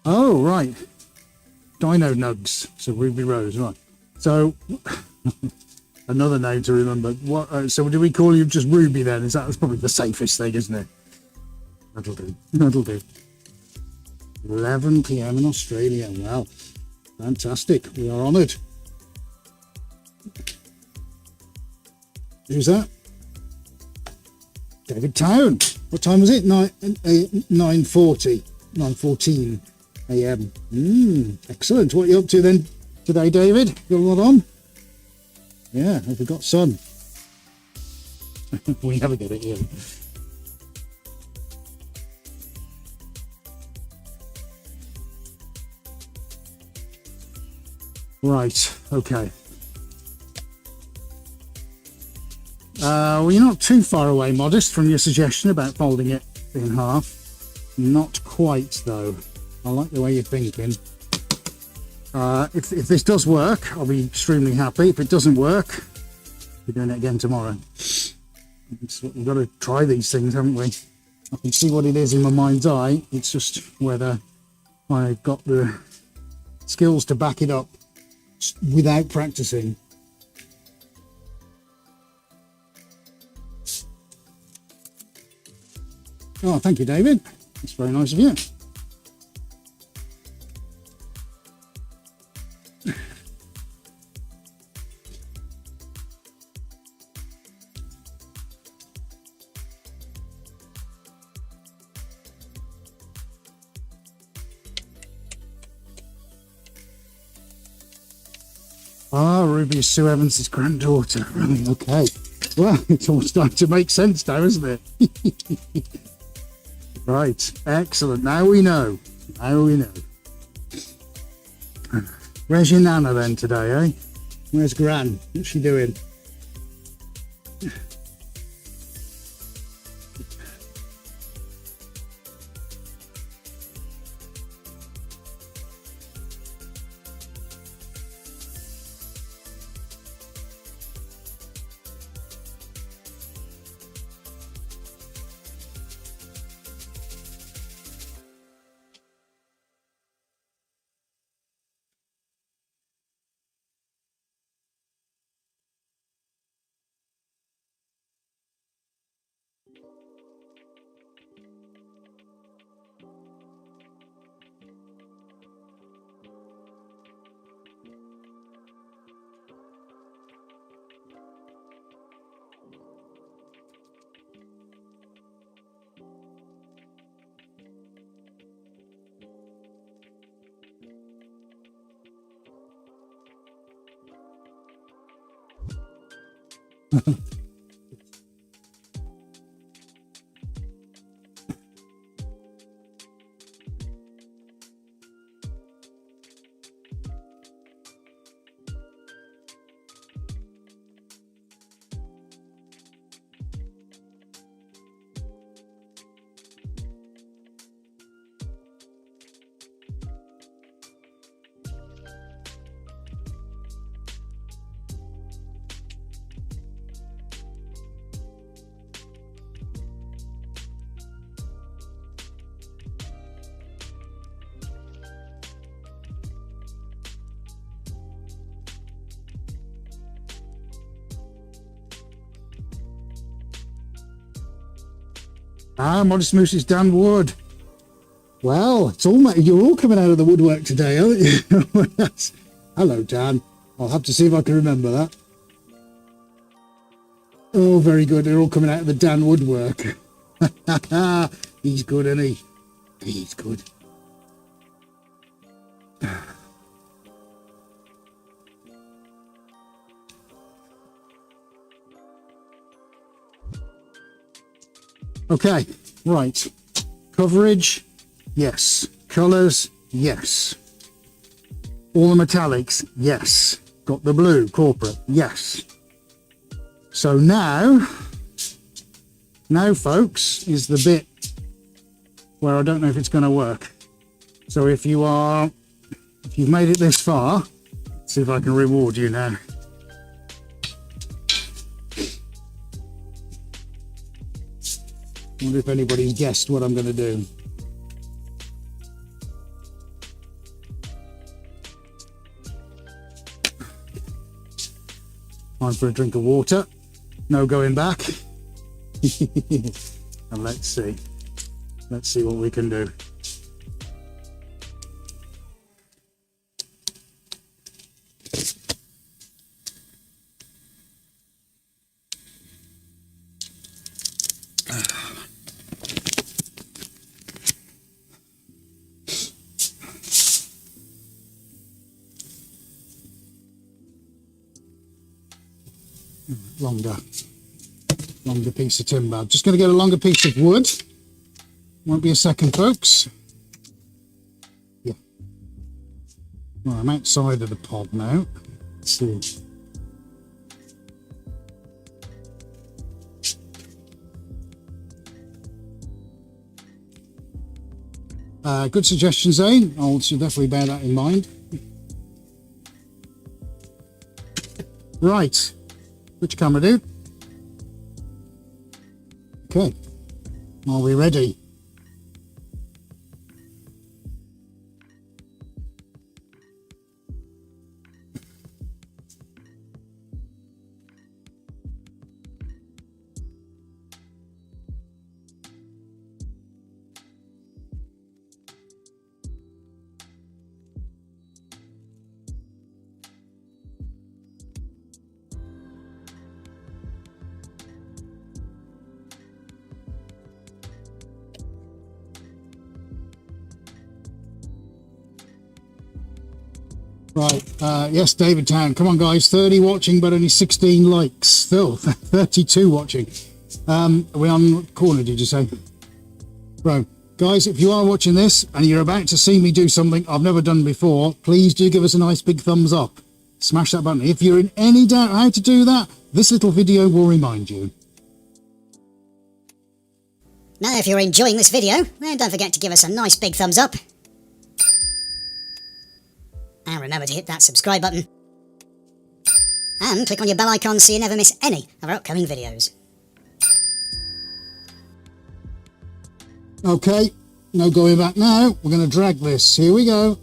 Oh, right. Dino Nugs. So Ruby Rose, right. So, another name to remember. What? So do we call you just Ruby then? That's probably the safest thing, isn't it? That'll do. That'll do. 11 p.m. in Australia. Wow. Fantastic. We are honoured. Who's that? David Town. What time was it? 9:14 a.m. Excellent. What are you up to then today, David? Got a lot on? Yeah, have we got sun? We never get it here. Right, okay. Well, you're not too far away, Modest, from your suggestion about folding it in half. Not quite, though. I like the way you're thinking. If this does work, I'll be extremely happy. If it doesn't work, we're doing it again tomorrow. We've got to try these things, haven't we? I can see what it is in my mind's eye. It's just whether I've got the skills to back it up without practicing. Oh, thank you, David. That's very nice of you. Ah, Ruby is Sue Evans' granddaughter. Right, okay. Well, it's all starting to make sense now, isn't it? Right, excellent. Now we know. Now we know. Where's your Nana then today, eh? Where's Gran? What's she doing? Ah, Modest Moose is Dan Wood. Well, it's all you're all coming out of the woodwork today, aren't you? Hello, Dan. I'll have to see if I can remember that. Oh, very good. They're all coming out of the Dan woodwork. He's good, isn't he? He's good. Okay, right. Coverage, yes. Colours, yes. All the metallics, yes. Got the blue, corporate, yes. So now folks, is the bit where I don't know if it's going to work. So if you've made it this far, let's see if I can reward you now. I wonder if anybody's guessed what I'm going to do. Time for a drink of water. No going back. And let's see what we can do. Longer piece of timber. I'm just going to get a longer piece of wood. Won't be a second, folks. Yeah. Well, I'm outside of the pod now. Let's see. Good suggestion, Zane. I should definitely bear that in mind. Right. Which camera, dude? Okay, are we ready? Right, yes, David Town. Come on, guys. 30 watching, but only 16 likes. Still, 32 watching. Are we on corner, did you say? Right, guys, if you are watching this and you're about to see me do something I've never done before, please do give us a nice big thumbs up. Smash that button. If you're in any doubt how to do that, this little video will remind you. Now, if you're enjoying this video, then don't forget to give us a nice big thumbs up. And remember to hit that subscribe button. And click on your bell icon so you never miss any of our upcoming videos. Okay, no going back now. We're going to drag this. Here we go.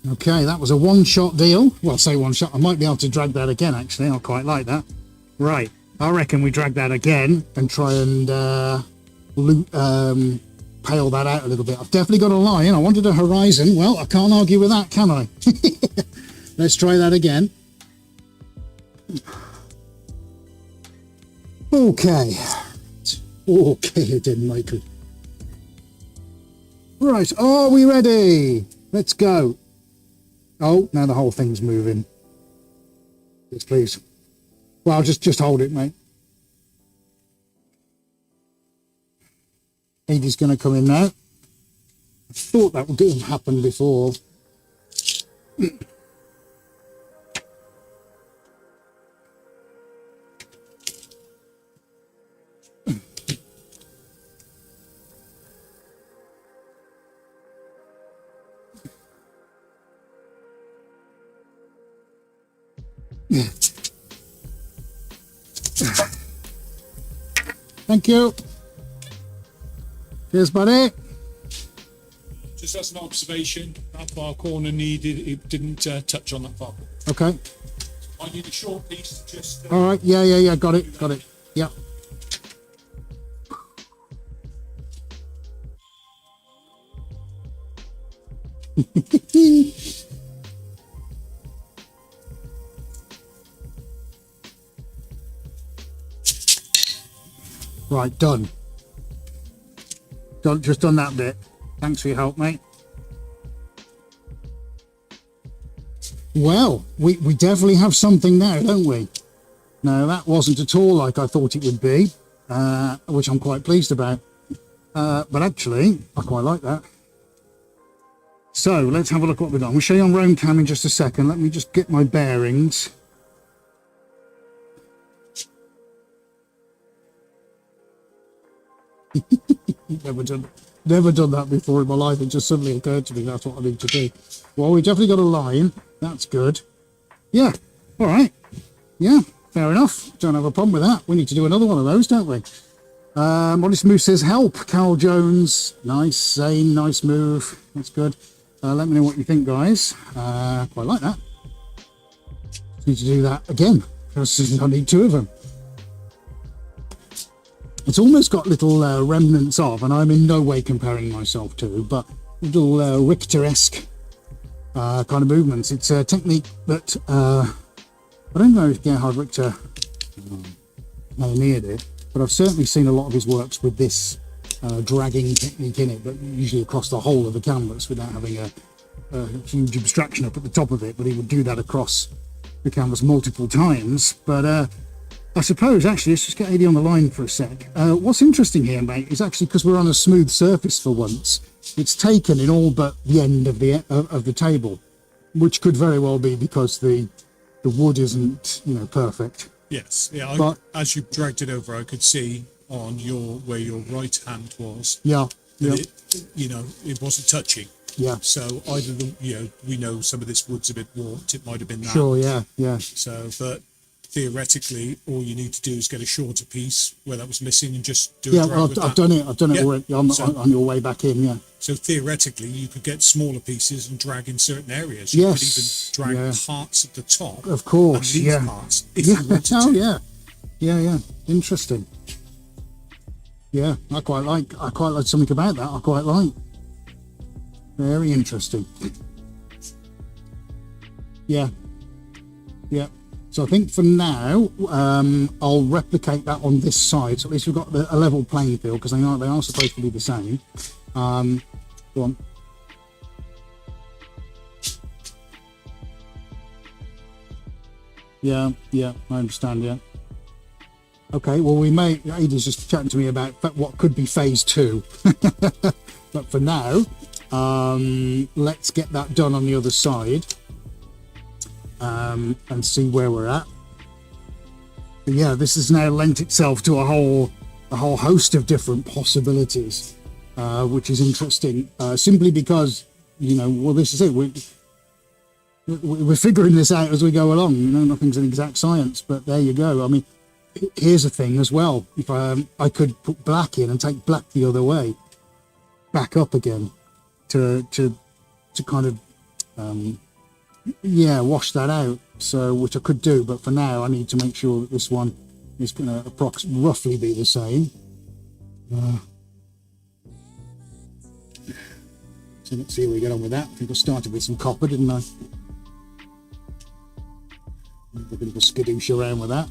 Okay, that was a one-shot deal. Well, I say one shot. I might be able to drag that again, actually. I quite like that. Right, I reckon we drag that again and try and pale that out a little bit. I've definitely got a line. I wanted a horizon. Well, I can't argue with that, can I? Let's try that again. Okay. Okay, it didn't make it. Right, are we ready? Let's go. Oh, now the whole thing's moving. Yes, please. Well, just hold it, mate. Edie's going to come in now. I thought that would have happened before. Thank you. Cheers, buddy. Just as an observation, that far corner it didn't touch on that far corner. Okay. I need a short piece to just... All right. Yeah. Got it. Yeah. Right, done. Just done that bit. Thanks for your help, mate. Well, we definitely have something now, don't we? No, that wasn't at all like I thought it would be, which I'm quite pleased about. But actually, I quite like that. So let's have a look what we've done. We'll show you on roam cam in just a second. Let me just get my bearings. Never done that before in my life. It just suddenly occurred to me that's what I need to do. Well, we definitely got a line. That's good. Yeah. All right. Yeah. Fair enough. Don't have a problem with that. We need to do another one of those, don't we? Modest Move says help. Carl Jones. Nice. Zane. Nice move. That's good. Let me know what you think, guys. Quite like that. Need to do that again because I need two of them. It's almost got little remnants of, and I'm in no way comparing myself to, but little Richter-esque kind of movements. It's a technique that I don't know if Gerhard Richter pioneered it, but I've certainly seen a lot of his works with this dragging technique in it, but usually across the whole of the canvas without having a huge abstraction up at the top of it. But he would do that across the canvas multiple times. But I suppose, actually, let's just get AD on the line for a sec. What's interesting here, mate, is actually because we're on a smooth surface for once, it's taken in all but the end of the table, which could very well be because the wood isn't, perfect. Yes, yeah. But as you dragged it over, I could see on where your right hand was. yeah, that it wasn't touching. yeah, So either we know some of this wood's a bit warped. It might have been that. sure, yeah. So, but theoretically, all you need to do is get a shorter piece where that was missing and just do a drag Well, with I've that. done it. I've done it Yeah. already on your way back in. Yeah. So theoretically, you could get smaller pieces and drag in certain areas. You could Yes, even drag yeah. parts at the top. Of course, and leave yeah. parts if Yeah. you wanted Oh, to. yeah. Interesting. Yeah, I quite like something about that. I quite like. Very interesting. Yeah. So I think for now, I'll replicate that on this side. So at least we've got a level playing field because they are supposed to be the same. Go on. Yeah, I understand. Yeah. Okay, well, Ada's just chatting to me about what could be phase 2. But for now, let's get that done on the other side and see where we're at. But yeah, this has now lent itself to a whole host of different possibilities, which is interesting, simply because, this is it. We're figuring this out as we go along. Nothing's an exact science, but there you go. I mean, here's a thing as well. If I could put black in and take black the other way, back up again, to kind of wash that out. So, which I could do, but for now I need to make sure that this one is going to roughly be the same. So let's see how we get on with that. I think I started with some copper, didn't I? A bit of a skadoosh around with that.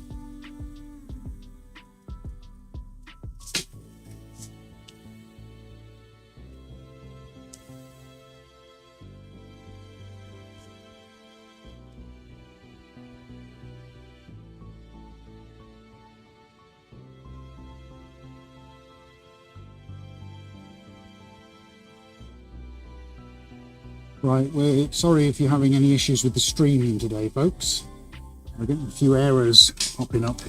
Right, we're sorry if you're having any issues with the streaming today, folks. We're getting a few errors popping up.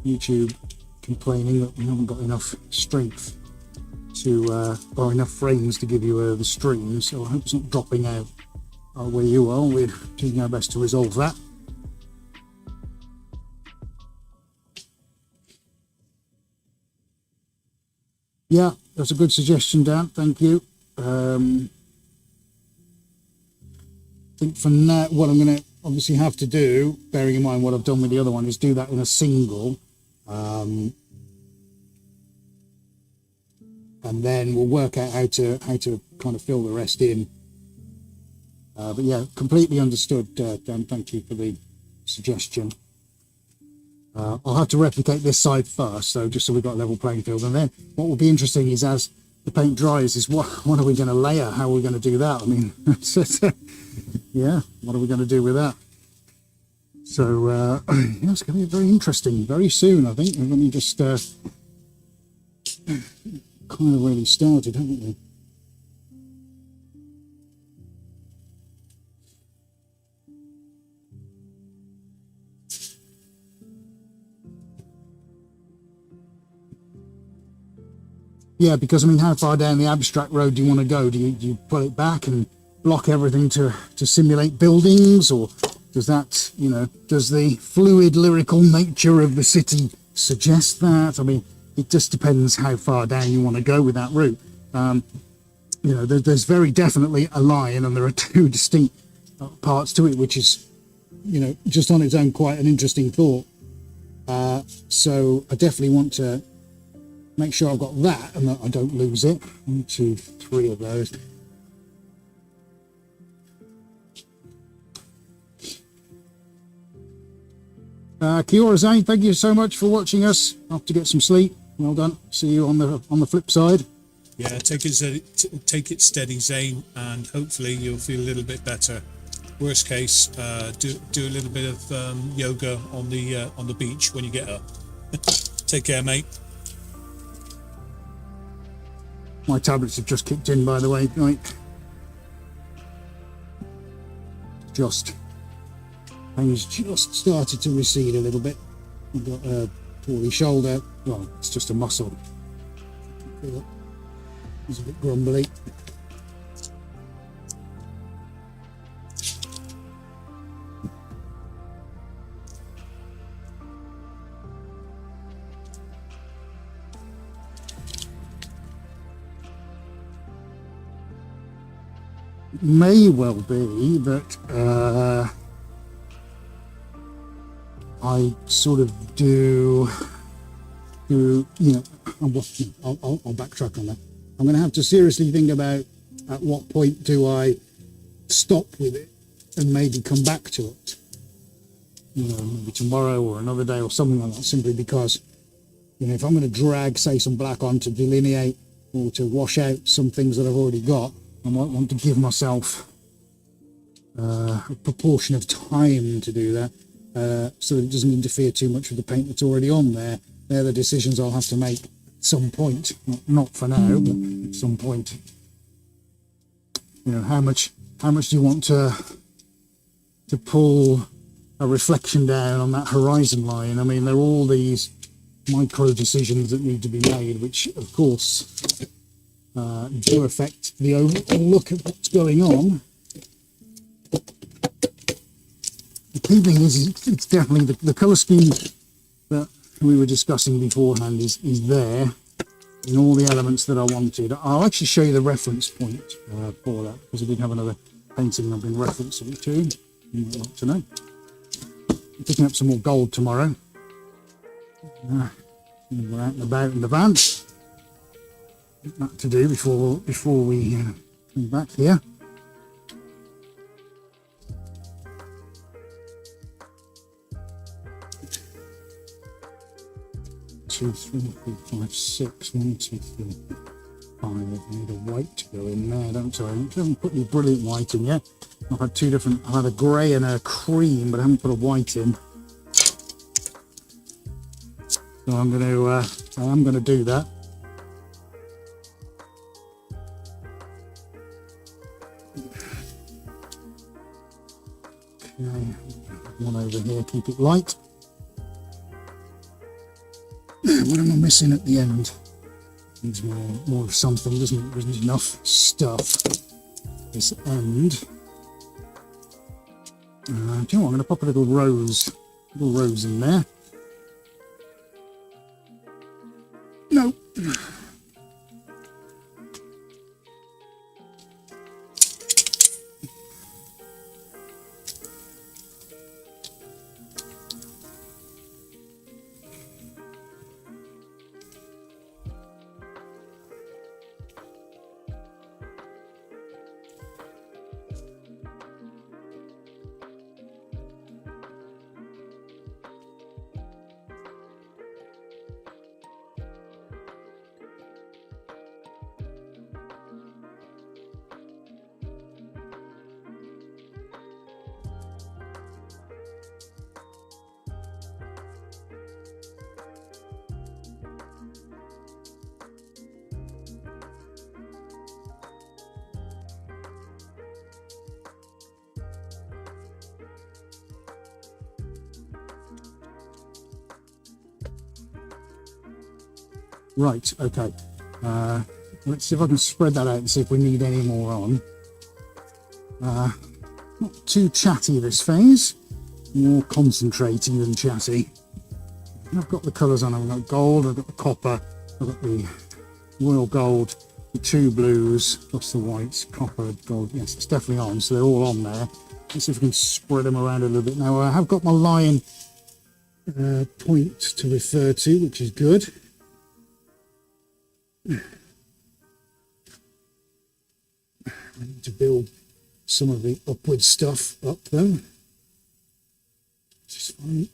YouTube complaining that we haven't got enough strength or enough frames to give you the stream, so I hope it's not dropping out where you are. We're doing our best to resolve that. Yeah, that's a good suggestion, Dan. Thank you. I think for now, what I'm going to obviously have to do, bearing in mind what I've done with the other one, is do that in a single. And then we'll work out how to kind of fill the rest in. But yeah, completely understood, Dan. Thank you for the suggestion. I'll have to replicate this side first, so just so we've got a level playing field. And then what will be interesting is as the paint dries, is what are we going to layer? How are we going to do that? I mean, yeah, what are we going to do with that? So yeah, it's going to be very interesting very soon, I think. Let me just kind of really started, haven't we? Yeah, because I mean, how far down the abstract road do you want to go? Do you pull it back and block everything to simulate buildings, or does that, you know, does the fluid lyrical nature of the city suggest that? I mean, it just depends how far down you want to go with that route. You know, there's very definitely a line, and there are two distinct parts to it, which is, you know, just on its own quite an interesting thought. So I definitely want to make sure I've got that and that I don't lose it. 1, 2, 3 of those. Kiora Zane, thank you so much for watching us. I have to get some sleep. Well done. See you on the flip side. Yeah, take it steady, Zane, and hopefully you'll feel a little bit better. Worst case, do a little bit of yoga on the beach when you get up. Take care, mate. My tablets have just kicked in, by the way. Right. Things just started to recede a little bit. I've got a poorly shoulder. Well, it's just a muscle. It's a bit grumbly. May well be that I sort of do you know, I'll backtrack on that. I'm going to have to seriously think about at what point do I stop with it and maybe come back to it. You know, maybe tomorrow or another day or something like that, simply because, you know, if I'm going to drag, say, some black on to delineate or to wash out some things that I've already got, I might want to give myself a proportion of time to do that, so that it doesn't interfere too much with the paint that's already on there. They're the decisions I'll have to make at some point, not for now, but at some point. You know, how much do you want to pull a reflection down on that horizon line? I mean, there are all these micro decisions that need to be made, which of course do affect the overall look at what's going on. The key thing is it's definitely the colour scheme that we were discussing beforehand is there in all the elements that I wanted. I'll actually show you the reference point for that, because I did have another painting I've been referencing to. You might like to know. I'm picking up some more gold tomorrow. We're out and about in the van. That to do before we come back here. Two, 3, 4, 5, 6. 1, 2, 3, 5. I need a white to go in there, don't I? I haven't put any brilliant white in yet. I've had two different. I've had a grey and a cream, but I haven't put a white in. So I am going to do that. Okay, one over here, keep it light. What am I missing at the end? Needs more of something, doesn't it? There isn't enough stuff. This end. Do you know what? I'm going to pop a little rose in there. No. Right, okay. Let's see if I can spread that out and see if we need any more on. Not too chatty this phase, more concentrating than chatty. I've got the colours on, I've got gold, I've got the copper, I've got the royal gold, the two blues, plus the whites, copper, gold. Yes, it's definitely on, so they're all on there. Let's see if we can spread them around a little bit. Now I have got my line point to refer to, which is good. I need to build some of the upward stuff up though, which is fine.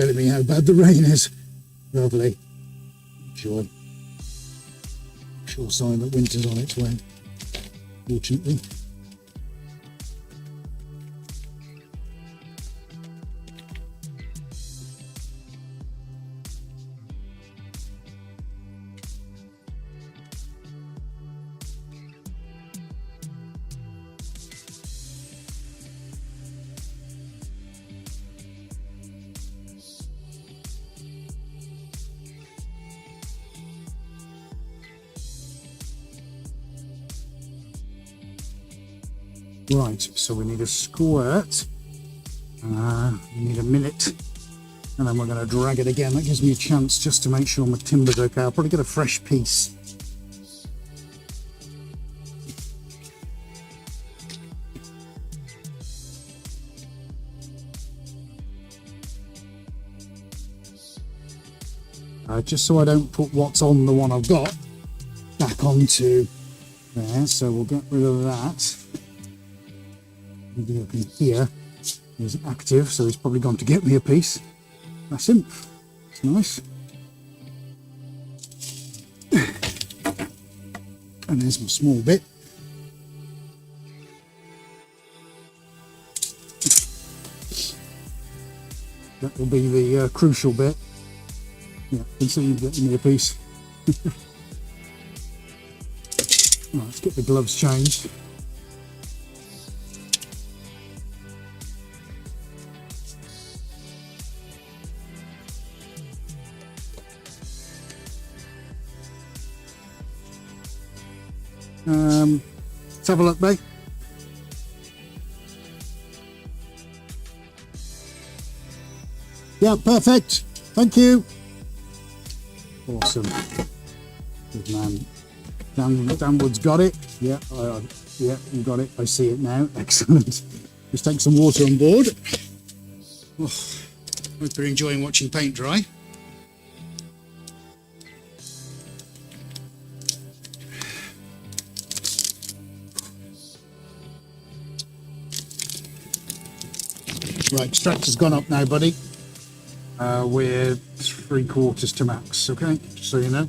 Telling me how bad the rain is. Lovely. Joy. Sure sign that winter's on its way, fortunately. Right, so we need a squirt, we need a minute, and then we're going to drag it again. That gives me a chance just to make sure my timber's okay. I'll probably get a fresh piece. Just so I don't put what's on the one I've got back onto there, so we'll get rid of that. Maybe I can hear he's active, so he's probably gone to get me a piece. That's him. It's nice. And there's my small bit. That will be the crucial bit. Yeah, you can see you getting me a piece. Right, let's get the gloves changed. Let's have a look, mate. Yeah, perfect. Thank you. Awesome. Good man. Dan Wood's got it. Yeah, yeah, you got it. I see it now. Excellent. Just take some water on board. Oh, hope you're enjoying watching paint dry. Right, extractor's gone up now, buddy. We're 3/4 to max, okay? Just so you know.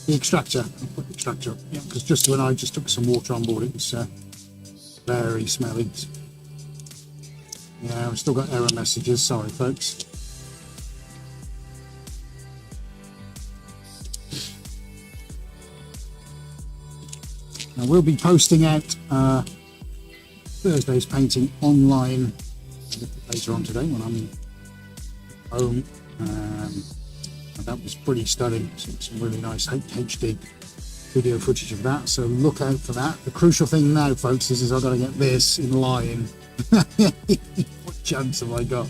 The extractor, I'll put the extractor up, yeah, because just when I just took some water on board, it was very smelly. Yeah, we've still got error messages, sorry folks. Now we'll be posting out Thursday's painting online later on today when I'm home. And that was pretty stunning. Some really nice HD video footage of that, so look out for that. The crucial thing now, folks, is I've got to get this in line. What chance have I got?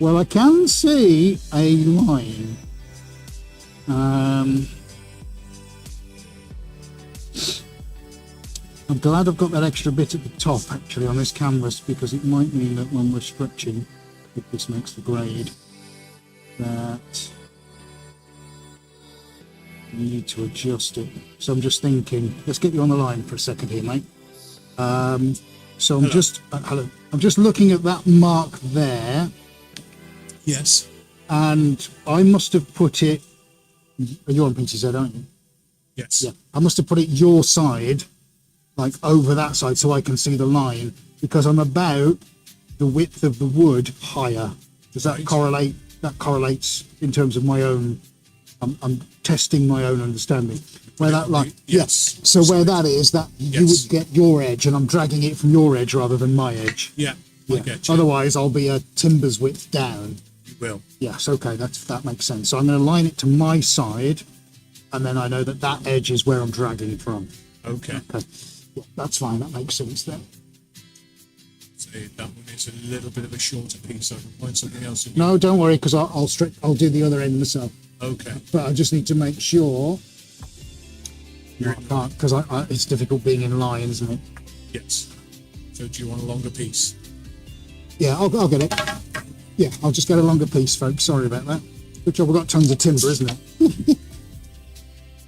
Well, I can see a line. I'm glad I've got that extra bit at the top actually on this canvas, because it might mean that when we're stretching, if this makes the grade, that you need to adjust it. So I'm just thinking, let's get you on the line for a second here, mate. So I'm hello. I'm just looking at that mark there. Yes. And I must have put it, you're on PTZ, aren't you? Yes. Yeah. I must have put it your side, like over that side, so I can see the line, because I'm about the width of the wood higher. Does that correlate? That correlates in terms of my own, I'm testing my own understanding. Where that line, yes. So where that is, that you would get your edge, and I'm dragging it from your edge rather than my edge. Yeah. I get you. Otherwise, I'll be a timber's width down. You will. Yes, okay, that makes sense. So I'm going to line it to my side, and then I know that that edge is where I'm dragging from. Okay. Okay, yeah, that's fine. That makes sense then. So that one is a little bit of a shorter piece. I can find something else. No, don't worry, because I'll do the other end myself. Okay. But I just need to make sure. I can't, because it's difficult being in line, isn't it? Yes. So do you want a longer piece? Yeah, I'll get it. Yeah, I'll just get a longer piece, folks. Sorry about that. Good job, we've got tons of timber, isn't it?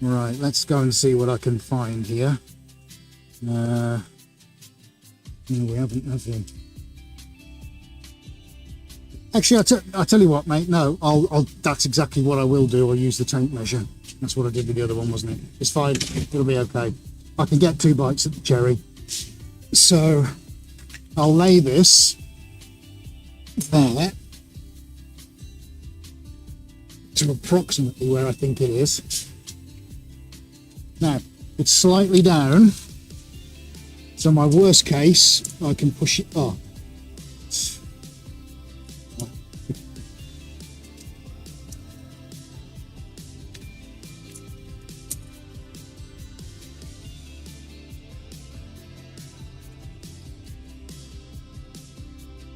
Right, let's go and see what I can find here. No, we haven't, have we? Actually, I'll tell you what, mate. No, that's exactly what I will do. I'll use the tape measure. That's what I did with the other one, wasn't it? It's fine. It'll be okay. I can get 2 bites at the cherry. So I'll lay this there to approximately where I think it is. Now, it's slightly down. So my worst case, I can push it up.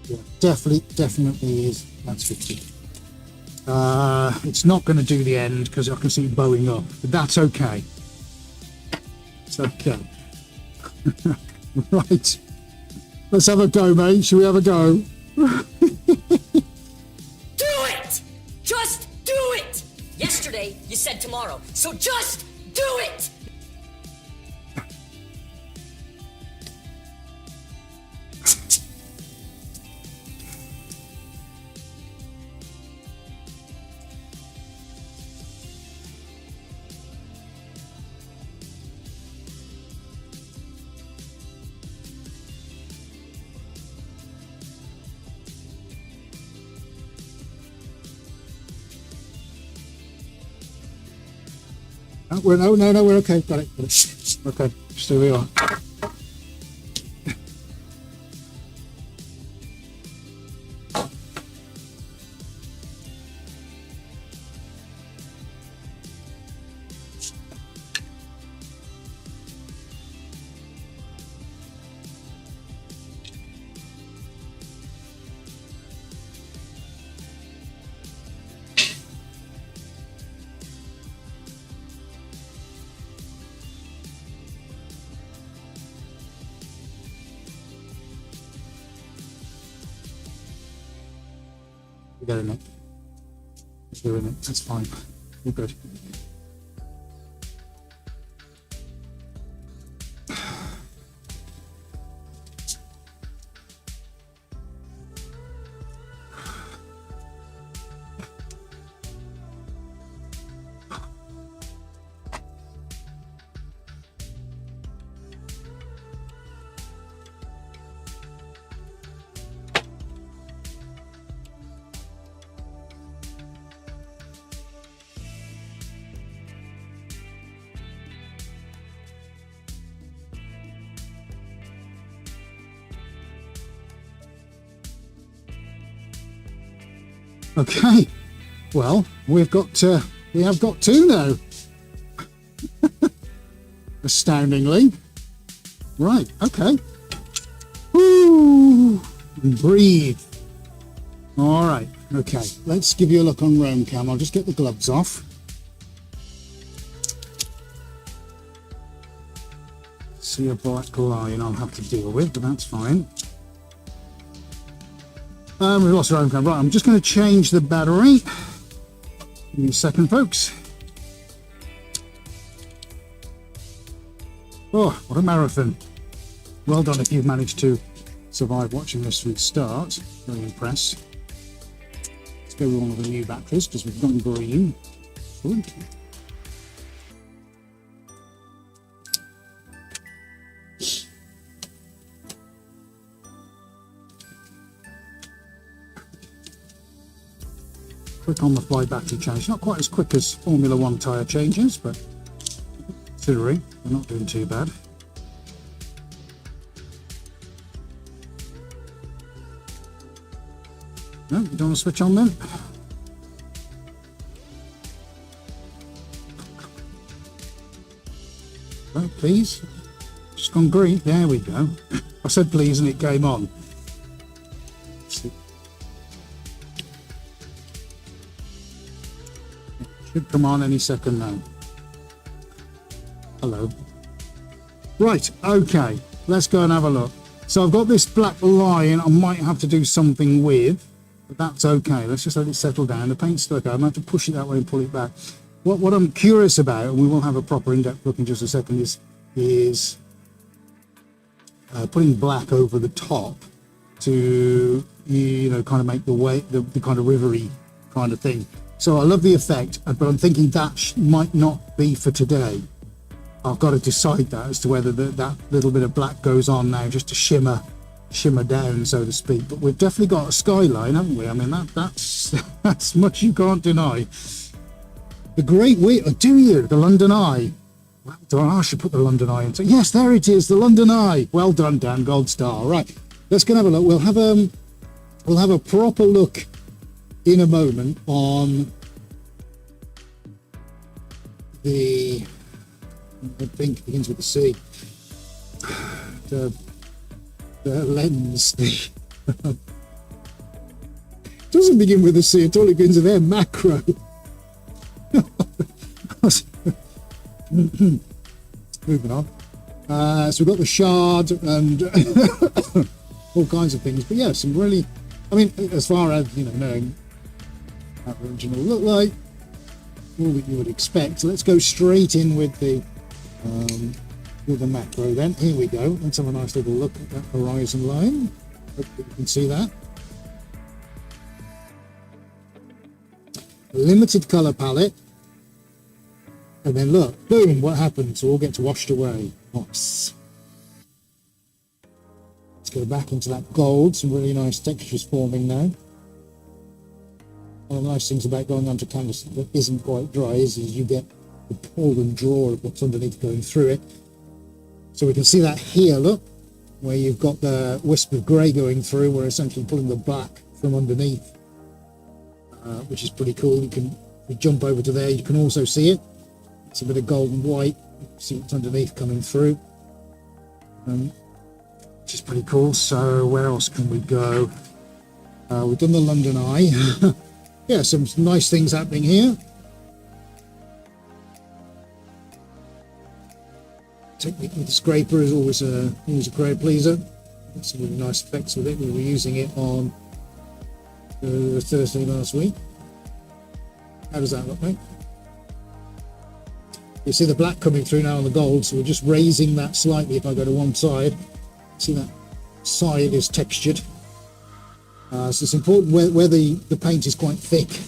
Yeah, definitely is. That's 50. It's not going to do the end because I can see it bowing up, but that's okay. It's okay. Right. Let's have a go, mate. Shall we have a go? Do it! Just do it! said tomorrow. So just do it! No, we're okay. Got it. Okay, so we are. We got it. It's doing it. That's fine. We're good. Okay, well, we have got two now. Astoundingly. Right, okay. Woo! Breathe. All right, okay. Let's give you a look on Roam Cam. I'll just get the gloves off. See a black line I'll have to deal with, but that's fine. We've lost our own camera. Right, I'm just going to change the battery. Give me a second, folks. Oh, what a marathon. Well done if you've managed to survive watching this from the start. Very impressed. Let's go with one of the new batteries because we've gone green. Good. Quick on the fly battery change. Not quite as quick as Formula One tyre changes, but considering we're not doing too bad. No, you don't want to switch on then? No, please. Just gone green. There we go. I said please and it came on. Should come on any second now. Hello. Right, okay. Let's go and have a look. So I've got this black line I might have to do something with, but that's okay. Let's just let it settle down. The paint's still okay. I'm going to have to push it that way and pull it back. What I'm curious about, and we will have a proper in-depth look in just a second, is putting black over the top to, kind of make the way, the kind of rivery kind of thing. So I love the effect, but I'm thinking that might not be for today. I've got to decide that as to whether that little bit of black goes on now just to shimmer down, so to speak. But we've definitely got a skyline, haven't we? I mean, that's much you can't deny. The Great Wheel, do you? The London Eye. Well done. I should put the London Eye into. Yes, there it is, the London Eye. Well done, Dan. Gold star. Right, let's go and have a look. We'll have a proper look in a moment on the, I think begins with the C, the lens, doesn't begin with a C at all, it begins with M, macro. Moving on. So we've got the shard and all kinds of things, but yeah, some really, I mean, as far as knowing how the original look like, all that you would expect. So let's go straight in with the macro then. Here we go. Let's have a nice little look at that horizon line. Hopefully you can see that. A limited color palette. And then look, boom, what happens? It all gets washed away. Nice. Let's go back into that gold. Some really nice textures forming now. One of the nice things about going onto canvas that isn't quite dry is you get the pull and draw of what's underneath going through it. So we can see that here, look, where you've got the wisp of grey going through. We're essentially pulling the black from underneath, which is pretty cool. If you jump over to there, you can also see it. It's a bit of gold and white. You can see what's underneath coming through, which is pretty cool. So where else can we go? We've done the London Eye. Yeah, some nice things happening here. Technique with the scraper is always a crowd pleaser. Got some really nice effects with it. We were using it on Thursday last week. How does that look, mate? You see the black coming through now on the gold, so we're just raising that slightly. If I go to one side, see that side is textured. So it's important where the paint is quite thick.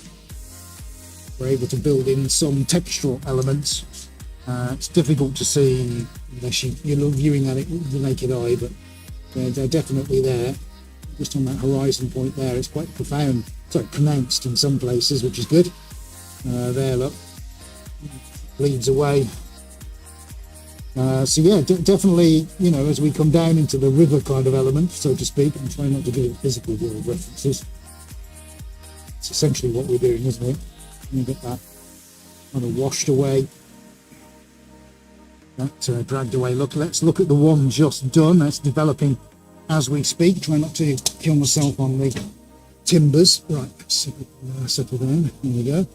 We're able to build in some textural elements. It's difficult to see unless you're viewing at it with the naked eye, but they're definitely there. Just on that horizon point there, it's quite pronounced in some places, which is good. There, look, bleeds away. So yeah, definitely, as we come down into the river kind of element, so to speak, I'm trying not to give physical world references. It's essentially what we're doing, isn't it? You get that kind of washed away, that dragged away look. Let's look at the one just done. That's developing as we speak. Try not to kill myself on the timbers. Right, settle down. There we go.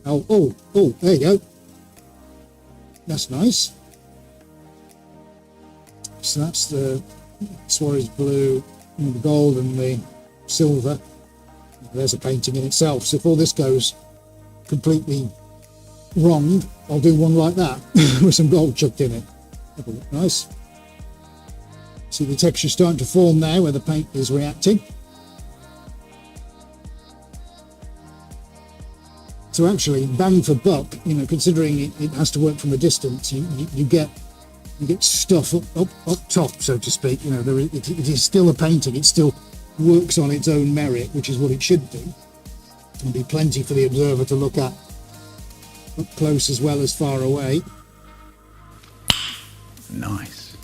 Oh, there you go. That's nice. So that's the Suarez blue, and the gold and the silver. There's a painting in itself. So if all this goes completely wrong, I'll do one like that with some gold chucked in it. That'll look nice. See the texture starting to form now where the paint is reacting. So actually, bang for buck, considering it has to work from a distance, you get stuff up top, so to speak. It is still a painting. It still works on its own merit, which is what it should do. There'll be plenty for the observer to look at up close as well as far away. Nice.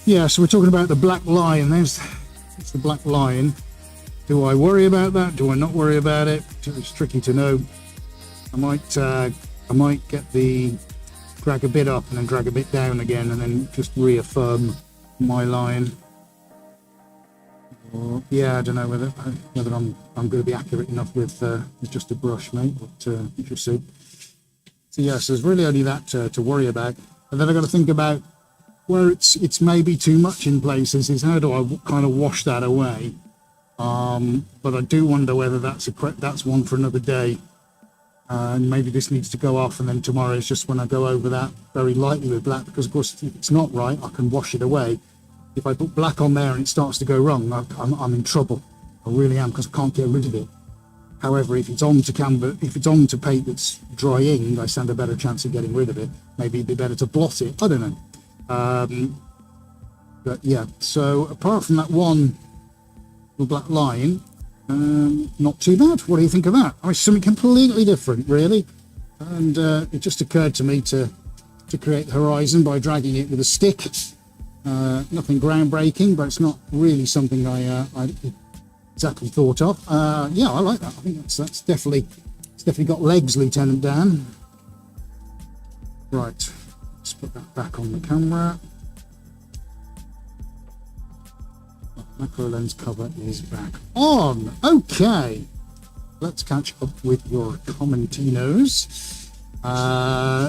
Yeah, so we're talking about the black line. It's the black line. Do I worry about that? Do I not worry about it? It's tricky to know. I might get the drag a bit up and then drag a bit down again, and then just reaffirm my line. Or, yeah, I don't know whether I'm going to be accurate enough with just a brush, mate. But you shall see. So yes, there's really only that to worry about, and then I've got to think about where it's maybe too much in places. Is how do I kind of wash that away? But I do wonder whether that's one for another day. And maybe this needs to go off, and then tomorrow is just when I go over that very lightly with black, because of course if it's not right, I can wash it away. If I put black on there and it starts to go wrong, I'm in trouble. I really am, because I can't get rid of it. However, if it's onto canvas, if it's onto paint that's drying, I stand a better chance of getting rid of it. Maybe it'd be better to blot it. I don't know. But yeah, so apart from that one little black line, not too bad. What do you think of that? I mean, something completely different, really. And it just occurred to me to create the horizon by dragging it with a stick. Nothing groundbreaking, but it's not really something I exactly thought of. Yeah, I like that. I think that's definitely got legs, Lieutenant Dan. Right, let's put that back on the camera. Macro lens cover is back on. Okay, let's catch up with your commentinos.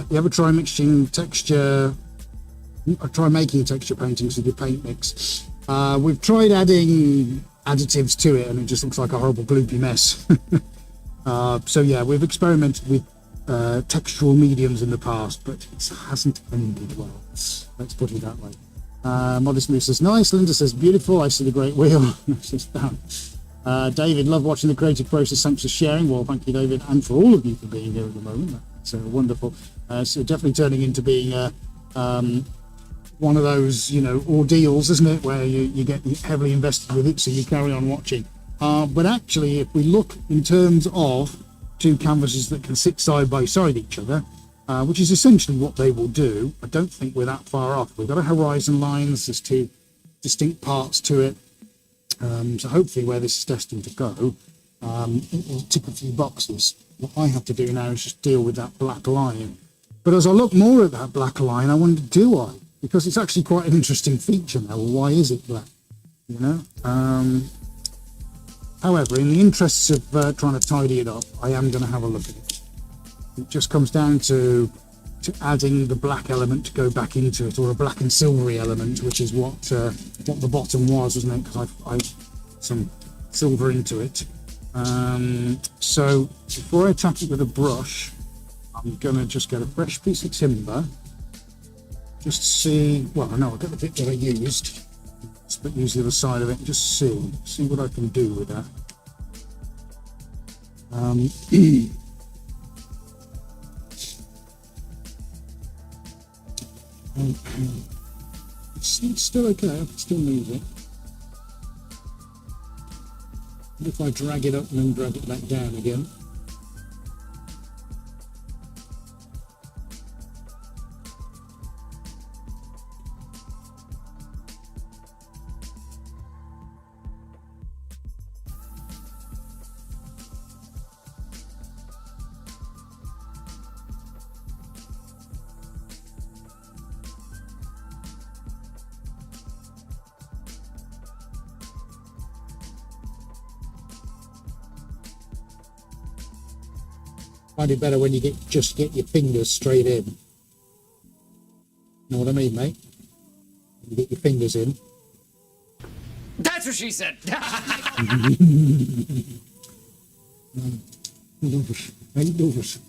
You ever try mixing texture? Try making texture paintings with your paint mix. We've tried adding additives to it, and it just looks like a horrible gloopy mess. So yeah, we've experimented with textural mediums in the past, but it hasn't ended well. Let's put it that way. Modest Moose says nice. Linda says beautiful. I see the great wheel. David, love watching the creative process. Thanks for sharing. Well, thank you, David, and for all of you for being here at the moment. That's wonderful. So definitely turning into being one of those, ordeals, isn't it, where you get heavily invested with it, so you carry on watching. But actually, if we look in terms of two canvases that can sit side by side each other, which is essentially what they will do, I don't think we're that far off. We've got a horizon lines, there's two distinct parts to it. So hopefully where this is destined to go, it will tick a few boxes. What I have to do now is just deal with that black line. But as I look more at that black line, I wonder, do I? Because it's actually quite an interesting feature now. Well, why is it black? However, in the interests of trying to tidy it up, I am going to have a look at it. It just comes down to adding the black element to go back into it, or a black and silvery element, which is what the bottom was, wasn't it? Because I some silver into it. So before I attack it with a brush, I'm going to just get a fresh piece of timber. Just see, well, I know I'll get the bit that I used, but use the other side of it and just see what I can do with that. It's still okay, I can still move it. What if I drag it up and then drag it back down again? Find it better when you just get your fingers straight in. Know what I mean, mate? You get your fingers in. That's what she said. Eight dollars.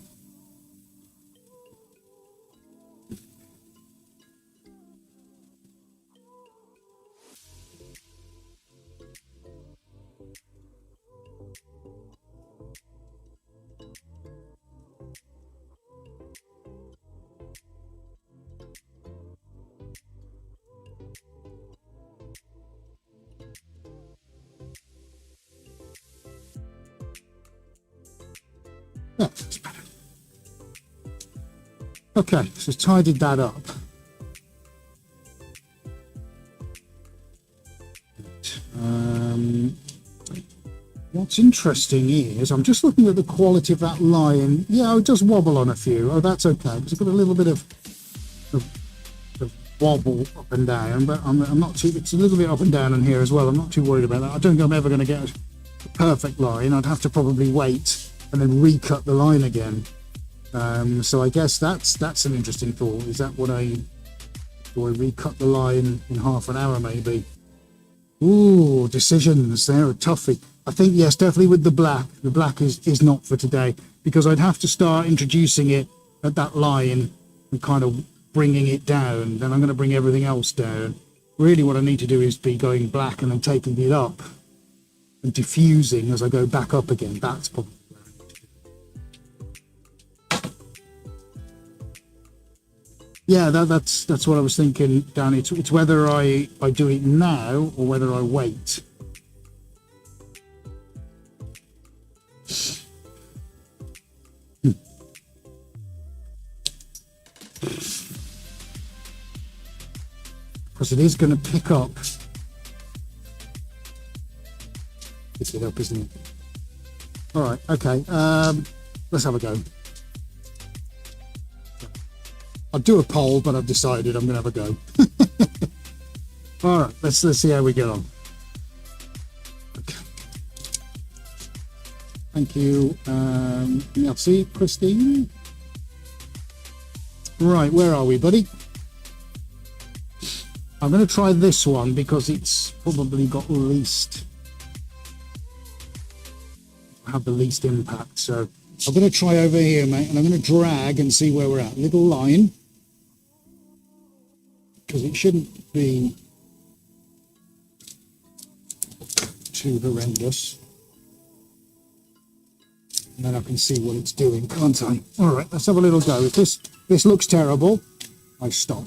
Yeah, that's better. Okay, so tidied that up. What's interesting is I'm just looking at the quality of that line. Yeah, it does wobble on a few. Oh, that's okay, because it's got a little bit of wobble up and down, but I'm not too. It's a little bit up and down in here as well. I'm not too worried about that. I don't think I'm ever going to get a perfect line. I'd have to probably wait and then recut the line again. So I guess that's an interesting thought. Is that what do I recut the line in half an hour maybe? Ooh, decisions, they're a toughie. I think yes, definitely with the black. The black is not for today, because I'd have to start introducing it at that line and kind of bringing it down. Then I'm going to bring everything else down. Really what I need to do is be going black and then taking it up and diffusing as I go back up again. That's probably where I need to do. Yeah, that's what I was thinking, Danny. It's whether I do it now or whether I wait. Because it is going to pick up. Pick it up, isn't it? All right, okay. Let's have a go. I'll do a poll, but I've decided I'm going to have a go. All right, let's see how we get on. Okay. Thank you. Merci, Christine. Right, where are we, buddy? I'm going to try this one because it's probably got have the least impact. So I'm going to try over here, mate, and I'm going to drag and see where we're at. Little line, because it shouldn't be too horrendous. And then I can see what it's doing, can't I? All right, let's have a little go. If this looks terrible, I stop.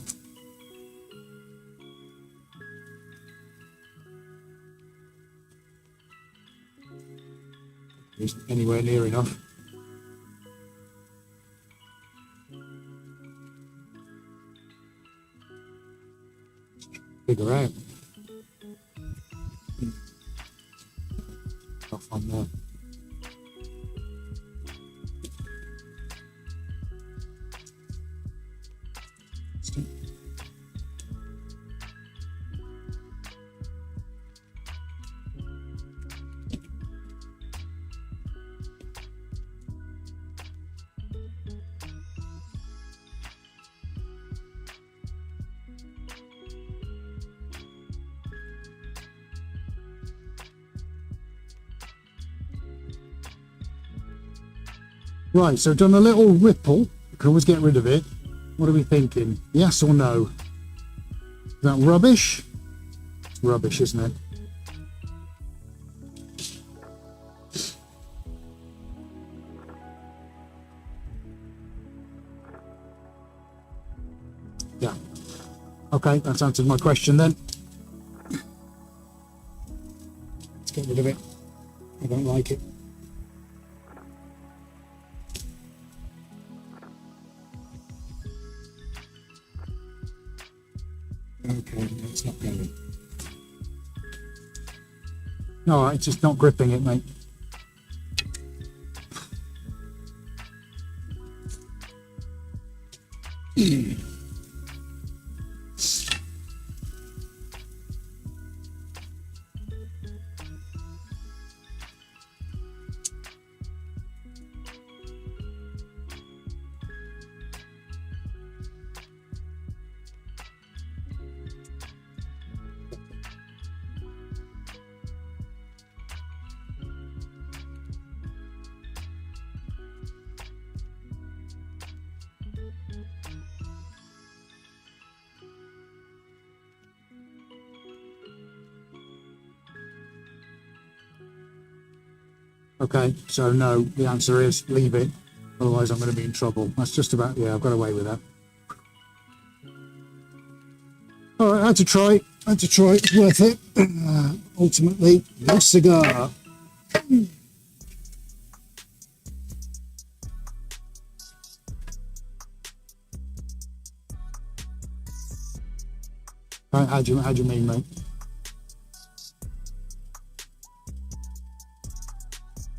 Isn't anywhere near enough. Figure out. Off on there. Right, so done a little ripple. You can always get rid of it. What are we thinking? Yes or no? Is that rubbish? It's rubbish, isn't it? Yeah. Okay, that's answered my question then. Let's get rid of it. I don't like it. Okay, no, it's not going. No, it's just not gripping it, mate. Okay, so no, the answer is leave it. Otherwise I'm going to be in trouble. That's just about, yeah, I've got away with that. All right, I had to try. It's worth it. Ultimately, no cigar. How do you mean, mate?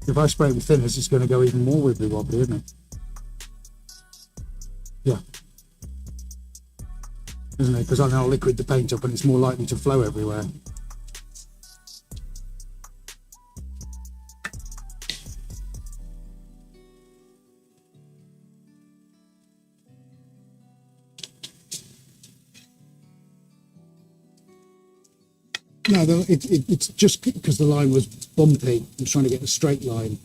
If I spray it with thinners, it's going to go even more wibbly wobbly, isn't it? Yeah. Isn't it? Because I now liquid the paint up and it's more likely to flow everywhere. No, it's just because the line was bumpy. I'm trying to get a straight line.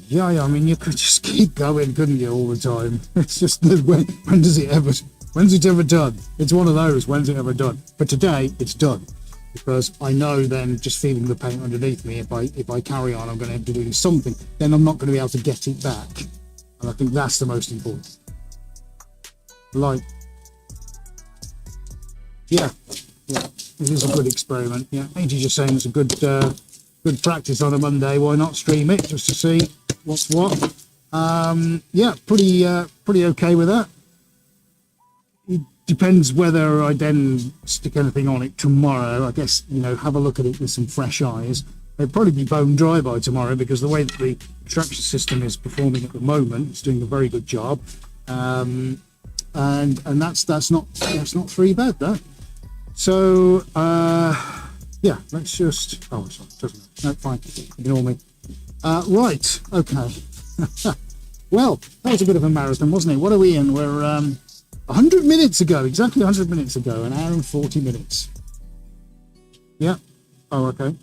Yeah, I mean, you could just keep going, couldn't you, all the time? It's just that when's it ever done? It's one of those, when's it ever done? But today, it's done. Because I know then, just feeling the paint underneath me, if I carry on, I'm going to have to do something. Then I'm not going to be able to get it back. And I think that's the most important. Like, yeah, it is a good experiment. Yeah, AJ just saying it's a good practice on a Monday. Why not stream it just to see what's what? Yeah, pretty okay with that. It depends whether I then stick anything on it tomorrow. I guess, have a look at it with some fresh eyes. It'll probably be bone dry by tomorrow because the way that the extraction system is performing at the moment, it's doing a very good job. and that's not 3 bad, that. So yeah, let's just, oh sorry, doesn't, no, fine, ignore me. Right, okay. Well, that was a bit of a marathon, wasn't it? What are we in? We're 100 minutes ago, exactly 100 minutes ago, an hour and 40 minutes. Yeah. Oh, okay.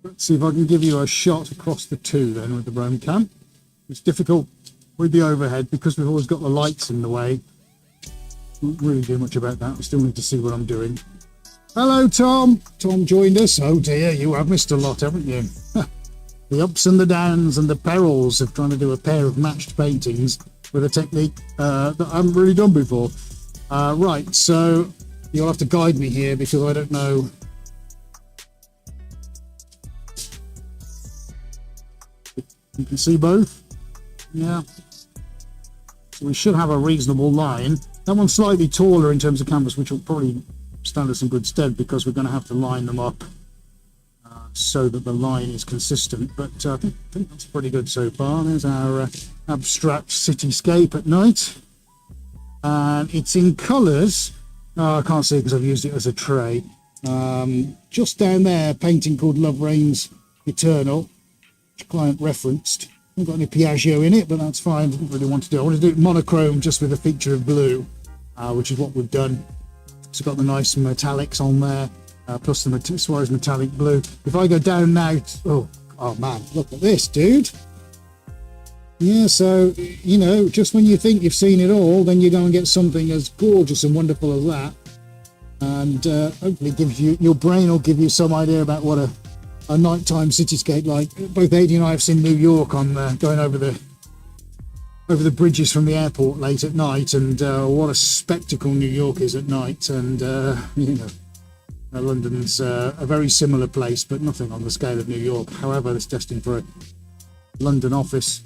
Let's see if I can give you a shot across the 2 then with the roam cam. It's difficult with the overhead because we've always got the lights in the way. Won't really do much about that. We still need to see what I'm doing. Hello, Tom. Tom joined us. Oh dear, you have missed a lot, haven't you? The ups and the downs and the perils of trying to do a pair of matched paintings with a technique that I haven't really done before. Right, so you'll have to guide me here because I don't know. You can see both? Yeah. So we should have a reasonable line. That one's slightly taller in terms of canvas, which will probably stand us in good stead because we're going to have to line them up so that the line is consistent. But I think that's pretty good so far. There's our abstract cityscape at night. And it's in colours. Oh, I can't see it because I've used it as a tray. Just down there, a painting called Love Reigns Eternal, which client referenced. I haven't got any Piaggio in it, but that's fine. I didn't really want to do it. I want to do it monochrome just with a feature of blue, which is what we've done. So got the nice metallics on there, plus the Suarez metallic blue. If I go down now, oh man, look at this, dude. Yeah, so, you know, just when you think you've seen it all, then you go and get something as gorgeous and wonderful as that. And hopefully gives you, your brain will give you some idea about what a nighttime cityscape like. Both Adi and I have seen New York on going over the bridges from the airport late at night, and what a spectacle New York is at night. And you know, London's a very similar place, but nothing on the scale of New York. However, it's destined for a London office.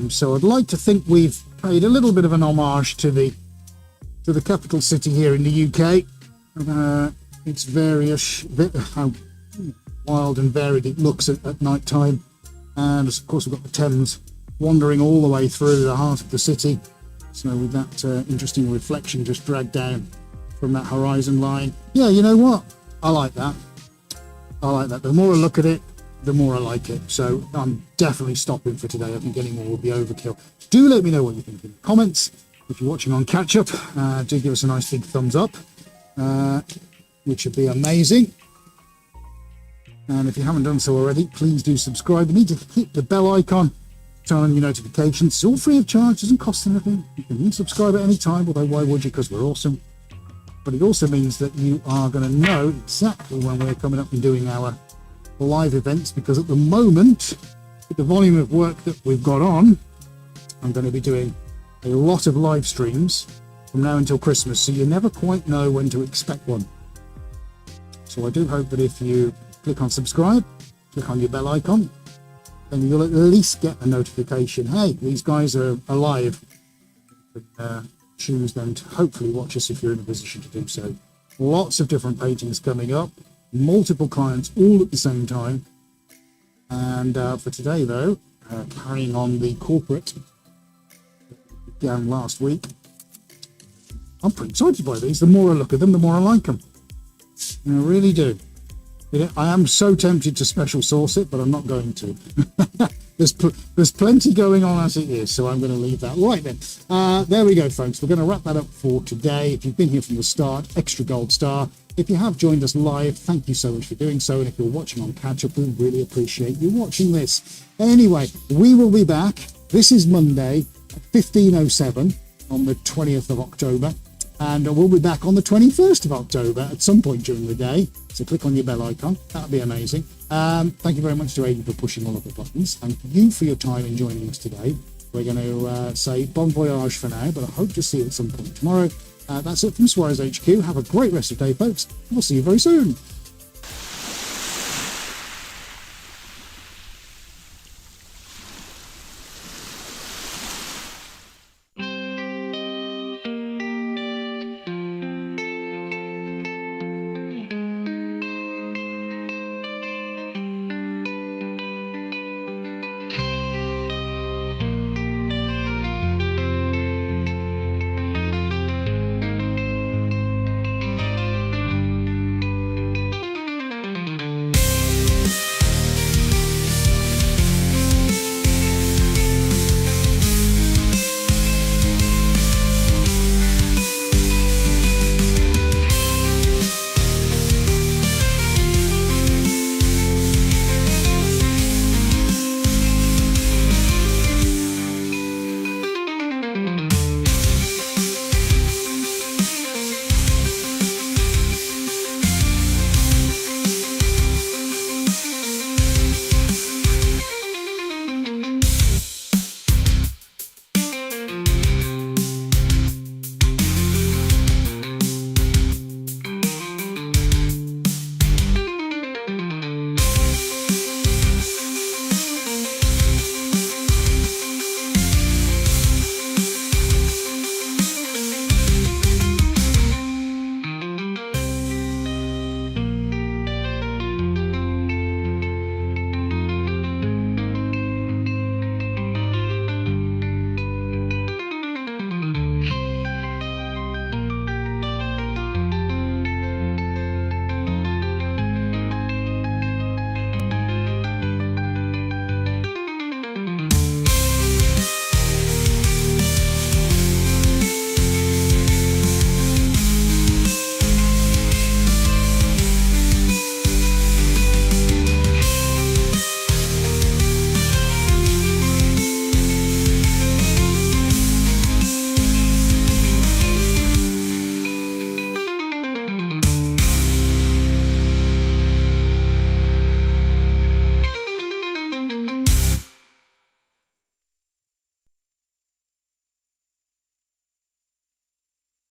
So I'd like to think we've paid a little bit of an homage to the capital city here in the UK. It's various, how wild and varied it looks at night time, and of course we've got the Thames wandering all the way through the heart of the city. So with that interesting reflection just dragged down from that horizon line. Yeah, you know what? I like that. I like that. The more I look at it, the more I like it. So I'm definitely stopping for today. I think any more would be overkill. Do let me know what you think in the comments. If you're watching on catch up, do give us a nice big thumbs up, which would be amazing. And if you haven't done so already, please do subscribe. You need to hit the bell icon, turn on your notifications. It's all free of charge, doesn't cost anything. You can unsubscribe at any time, although why would you? Because we're awesome. But it also means that you are going to know exactly when we're coming up and doing our live events, because at the moment, with the volume of work that we've got on, I'm going to be doing a lot of live streams from now until Christmas, so you never quite know when to expect one. So I do hope that if you click on subscribe, click on your bell icon, then you'll at least get a notification. Hey, these guys are alive. You can choose then to hopefully watch us if you're in a position to do so. Lots of different paintings coming up, multiple clients all at the same time. And for today though, carrying on the corporate that began last week, I'm pretty excited by these. The more I look at them, the more I like them. I really do. I am so tempted to special sauce it, but I'm not going to. There's plenty going on as it is, so I'm going to leave that. Right then, there we go, folks. We're going to wrap that up for today. If you've been here from the start, extra gold star. If you have joined us live, thank you so much for doing so. And if you're watching on catch-up, we really appreciate you watching this. Anyway, we will be back. This is Monday, 15:07 on the 20th of October. And we'll be back on the 21st of October at some point during the day. So click on your bell icon. That would be amazing. Thank you very much to Adi for pushing all of the buttons. Thank you for your time in joining us today. We're going to say bon voyage for now, but I hope to see you at some point tomorrow. That's it from Suarez HQ. Have a great rest of the day, folks. We'll see you very soon.